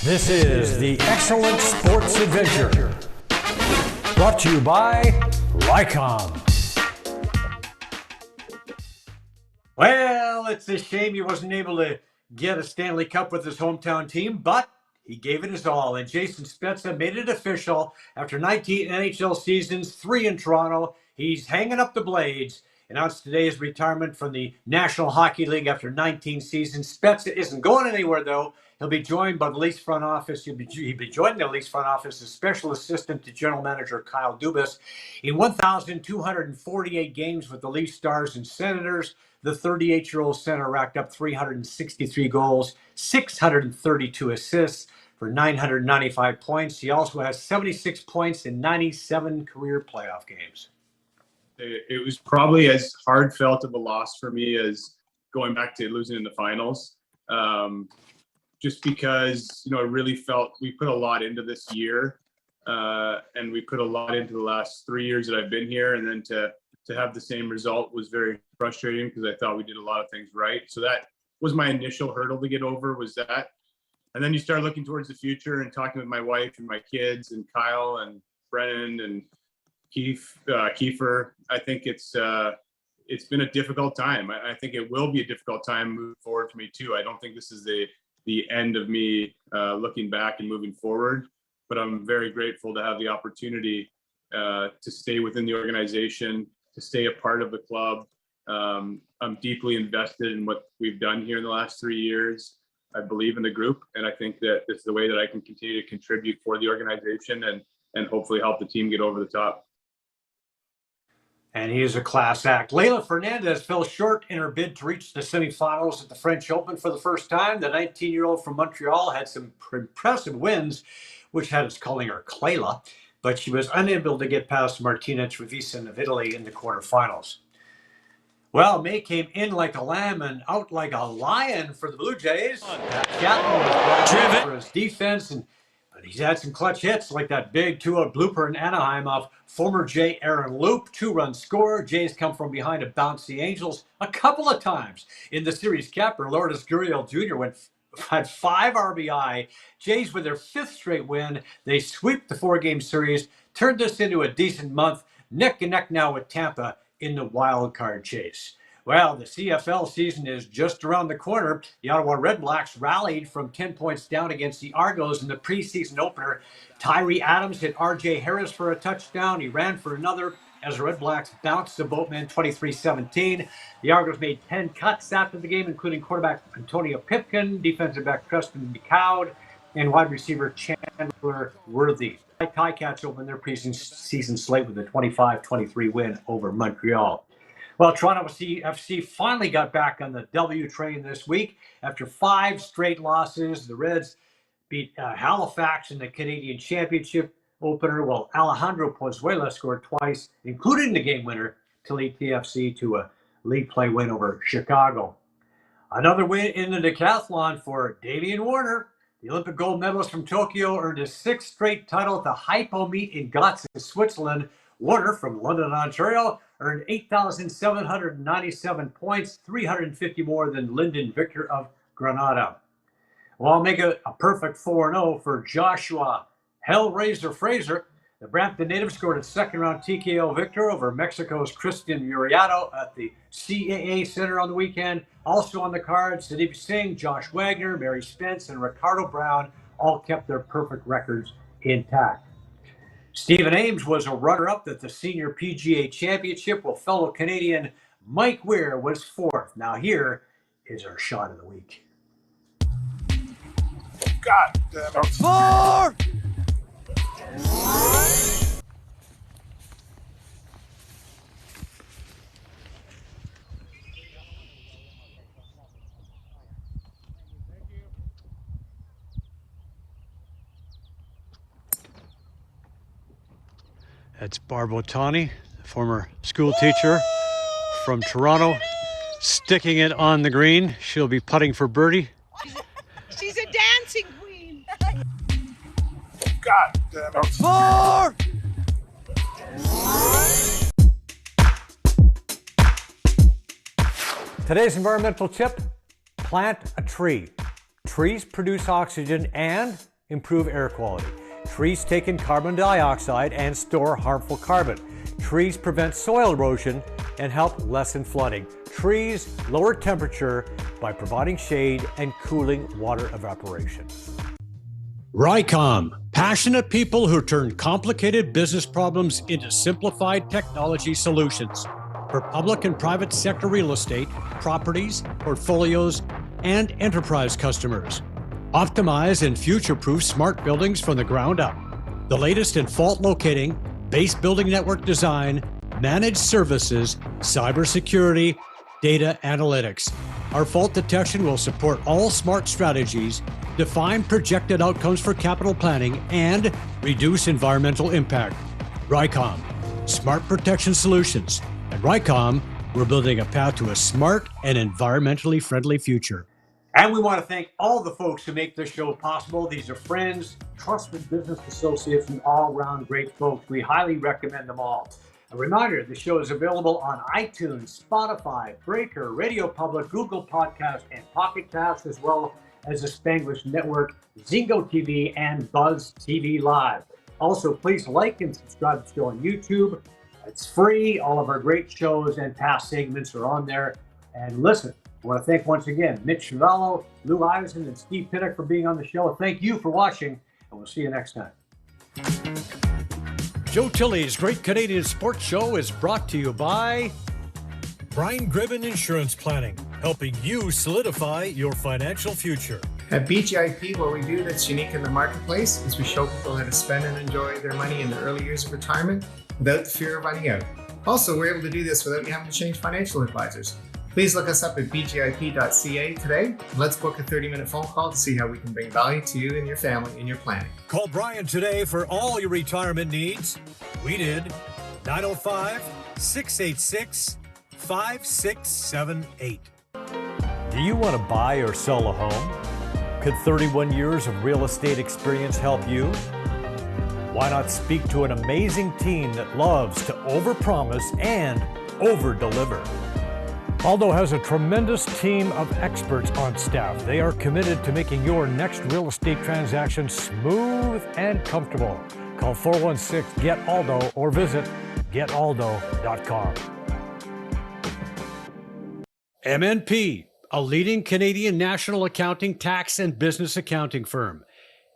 This is the Excellent Sports Adventure, brought to you by Lycom. Well, it's a shame he wasn't able to get a Stanley Cup with his hometown team, but he gave it his all, and Jason Spezza made it official. After 19 NHL seasons, 3 in Toronto, he's hanging up the blades. Announced today his retirement from the National Hockey League after 19 seasons. Spezza isn't going anywhere, though. He'll be joined by the Leafs front office. He'll be joining the Leafs front office as special assistant to general manager Kyle Dubas. In 1,248 games with the Leafs, Stars, and Senators, The 38-year-old center racked up 363 goals, 632 assists for 995 points. He also has 76 points in 97 career playoff games. It was probably as heartfelt of a loss for me as going back to losing in the finals. Just because, I really felt we put a lot into this year, and we put a lot into the last 3 years that I've been here. And then to have the same result was very frustrating because I thought we did a lot of things right. So that was my initial hurdle to get over, was that. And then you start looking towards the future and talking with my wife and my kids and Kyle and Brennan and Kiefer. I think it's been a difficult time. I think it will be a difficult time moving forward for me too. I don't think this is the end of me looking back and moving forward, but I'm very grateful to have the opportunity to stay within the organization, to stay a part of the club. I'm deeply invested in what we've done here in the last 3 years. I believe in the group, and I think that it's the way that I can continue to contribute for the organization and hopefully help the team get over the top. And he is a class act. Leila Fernandez fell short in her bid to reach the semifinals at the French Open for the first time. The 19-year-old from Montreal had some impressive wins, which had us calling her Clayla, but she was unable to get past Martina Trevisan of Italy in the quarterfinals. Well, May came in like a lamb and out like a lion for the Blue Jays. Chapman was brought in for his defense, but he's had some clutch hits like that big 2-out blooper in Anaheim off former Jay Aaron Loop, 2-run scorer. Jays come from behind to bounce the Angels a couple of times. In the series capper, Lourdes Gurriel Jr. had 5 RBI. Jays with their 5th straight win. They sweep the 4-game series, turned this into a decent month, neck and neck now with Tampa in the wild card chase. Well, the CFL season is just around the corner. The Ottawa Redblacks rallied from 10 points down against the Argos in the preseason opener. Tyree Adams hit R.J. Harris for a touchdown. He ran for another as the Redblacks bounced the Boatmen 23-17. The Argos made 10 cuts after the game, including quarterback Antonio Pipkin, defensive back Preston McCowd, and wide receiver Chandler Worthy. Ticats opened their preseason slate with a 25-23 win over Montreal. Well, Toronto FC finally got back on the W train this week. After 5 straight losses, the Reds beat Halifax in the Canadian Championship opener, while Alejandro Pozuelo scored twice, including the game winner to lead TFC to a league play win over Chicago. Another win in the decathlon for Davian Warner. The Olympic gold medalist from Tokyo earned his 6th straight title at the Hypo meet in Gotz, Switzerland. Warner from London, Ontario, earned 8,797 points, 350 more than Lyndon Victor of Granada. Well, I'll make it a perfect 4-0 for Joshua Hellraiser Fraser. The Brampton native scored a second-round TKO victory over Mexico's Christian Muriado at the CAA Center on the weekend. Also on the card, Sandeep Singh, Josh Wagner, Mary Spence, and Ricardo Brown all kept their perfect records intact. Stephen Ames was a runner-up at the Senior PGA Championship, while fellow Canadian Mike Weir was 4th. Now here is our shot of the week. God damn it. 4! That's Barb Otani, former school teacher from Toronto, sticking it on the green. She'll be putting for birdie. She's a dancing queen. God damn it. 4! Today's environmental tip: plant a tree. Trees produce oxygen and improve air quality. Trees take in carbon dioxide and store harmful carbon. Trees prevent soil erosion and help lessen flooding. Trees lower temperature by providing shade and cooling water evaporation. Rycom, passionate people who turn complicated business problems into simplified technology solutions for public and private sector real estate, properties, portfolios, and enterprise customers. Optimize and future-proof smart buildings from the ground up. The latest in fault locating, base building network design, managed services, cybersecurity, data analytics. Our fault detection will support all smart strategies, define projected outcomes for capital planning, and reduce environmental impact. Rycom, smart protection solutions. At Rycom, we're building a path to a smart and environmentally friendly future. And we want to thank all the folks who make this show possible. These are friends, trusted business associates, and all-around great folks. We highly recommend them all. A reminder, the show is available on iTunes, Spotify, Breaker, Radio Public, Google Podcast, and Pocket Cast, as well as the Spanglish Network, Zingo TV, and Buzz TV Live. Also, please like and subscribe to the show on YouTube. It's free. All of our great shows and past segments are on there. And listen, I want to thank once again Mitch Chuvalo, Lou Iverson, and Steve Pinnock for being on the show. Thank you for watching, and we'll see you next time. Joe Tilley's Great Canadian Sports Show is brought to you by Brian Gribben Insurance Planning, helping you solidify your financial future. At BGIP, what we do that's unique in the marketplace is we show people how to spend and enjoy their money in the early years of retirement without the fear of running out. Also, we're able to do this without you having to change financial advisors. Please look us up at bgip.ca today. Let's book a 30-minute phone call to see how we can bring value to you and your family in your planning. Call Brian today for all your retirement needs. We did 905-686-5678. Do you want to buy or sell a home? Could 31 years of real estate experience help you? Why not speak to an amazing team that loves to overpromise and overdeliver? Aldo has a tremendous team of experts on staff. They are committed to making your next real estate transaction smooth and comfortable. Call 416-GET-ALDO or visit getaldo.com. MNP, a leading Canadian national accounting, tax, and business accounting firm.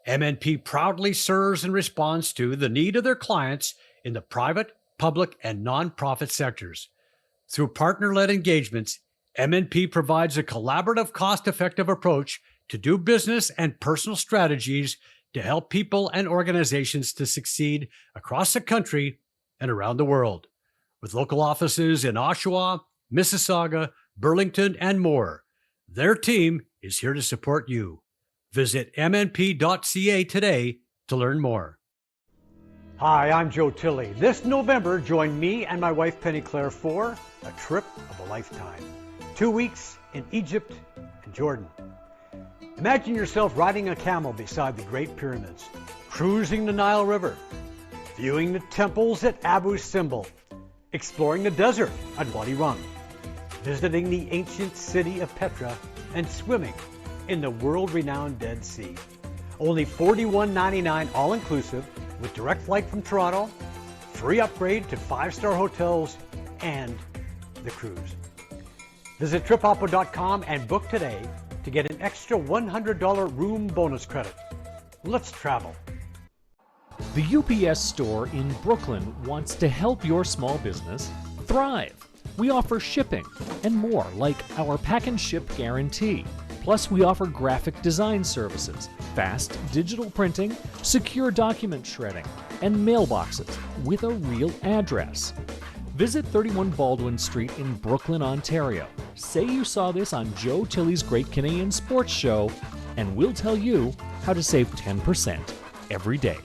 MNP proudly serves and responds to the need of their clients in the private, public, and nonprofit sectors. Through partner-led engagements, MNP provides a collaborative, cost-effective approach to do business and personal strategies to help people and organizations to succeed across the country and around the world. With local offices in Oshawa, Mississauga, Burlington, and more, their team is here to support you. Visit mnp.ca today to learn more. Hi, I'm Joe Tilley. This November, join me and my wife Penny Claire for a trip of a lifetime. 2 weeks in Egypt and Jordan. Imagine yourself riding a camel beside the Great Pyramids, cruising the Nile River, viewing the temples at Abu Simbel, exploring the desert at Wadi Rum, visiting the ancient city of Petra, and swimming in the world-renowned Dead Sea. Only $41.99 all-inclusive with direct flight from Toronto, free upgrade to 5-star hotels, and the cruise. Visit tripoppa.com and book today to get an extra $100 room bonus credit. Let's travel. The UPS store in Brooklyn wants to help your small business thrive. We offer shipping and more, like our pack and ship guarantee. Plus, we offer graphic design services, fast digital printing, secure document shredding, and mailboxes with a real address. Visit 31 Baldwin Street in Brooklyn, Ontario. Say you saw this on Joe Tilley's Great Canadian Sports Show, and we'll tell you how to save 10% every day.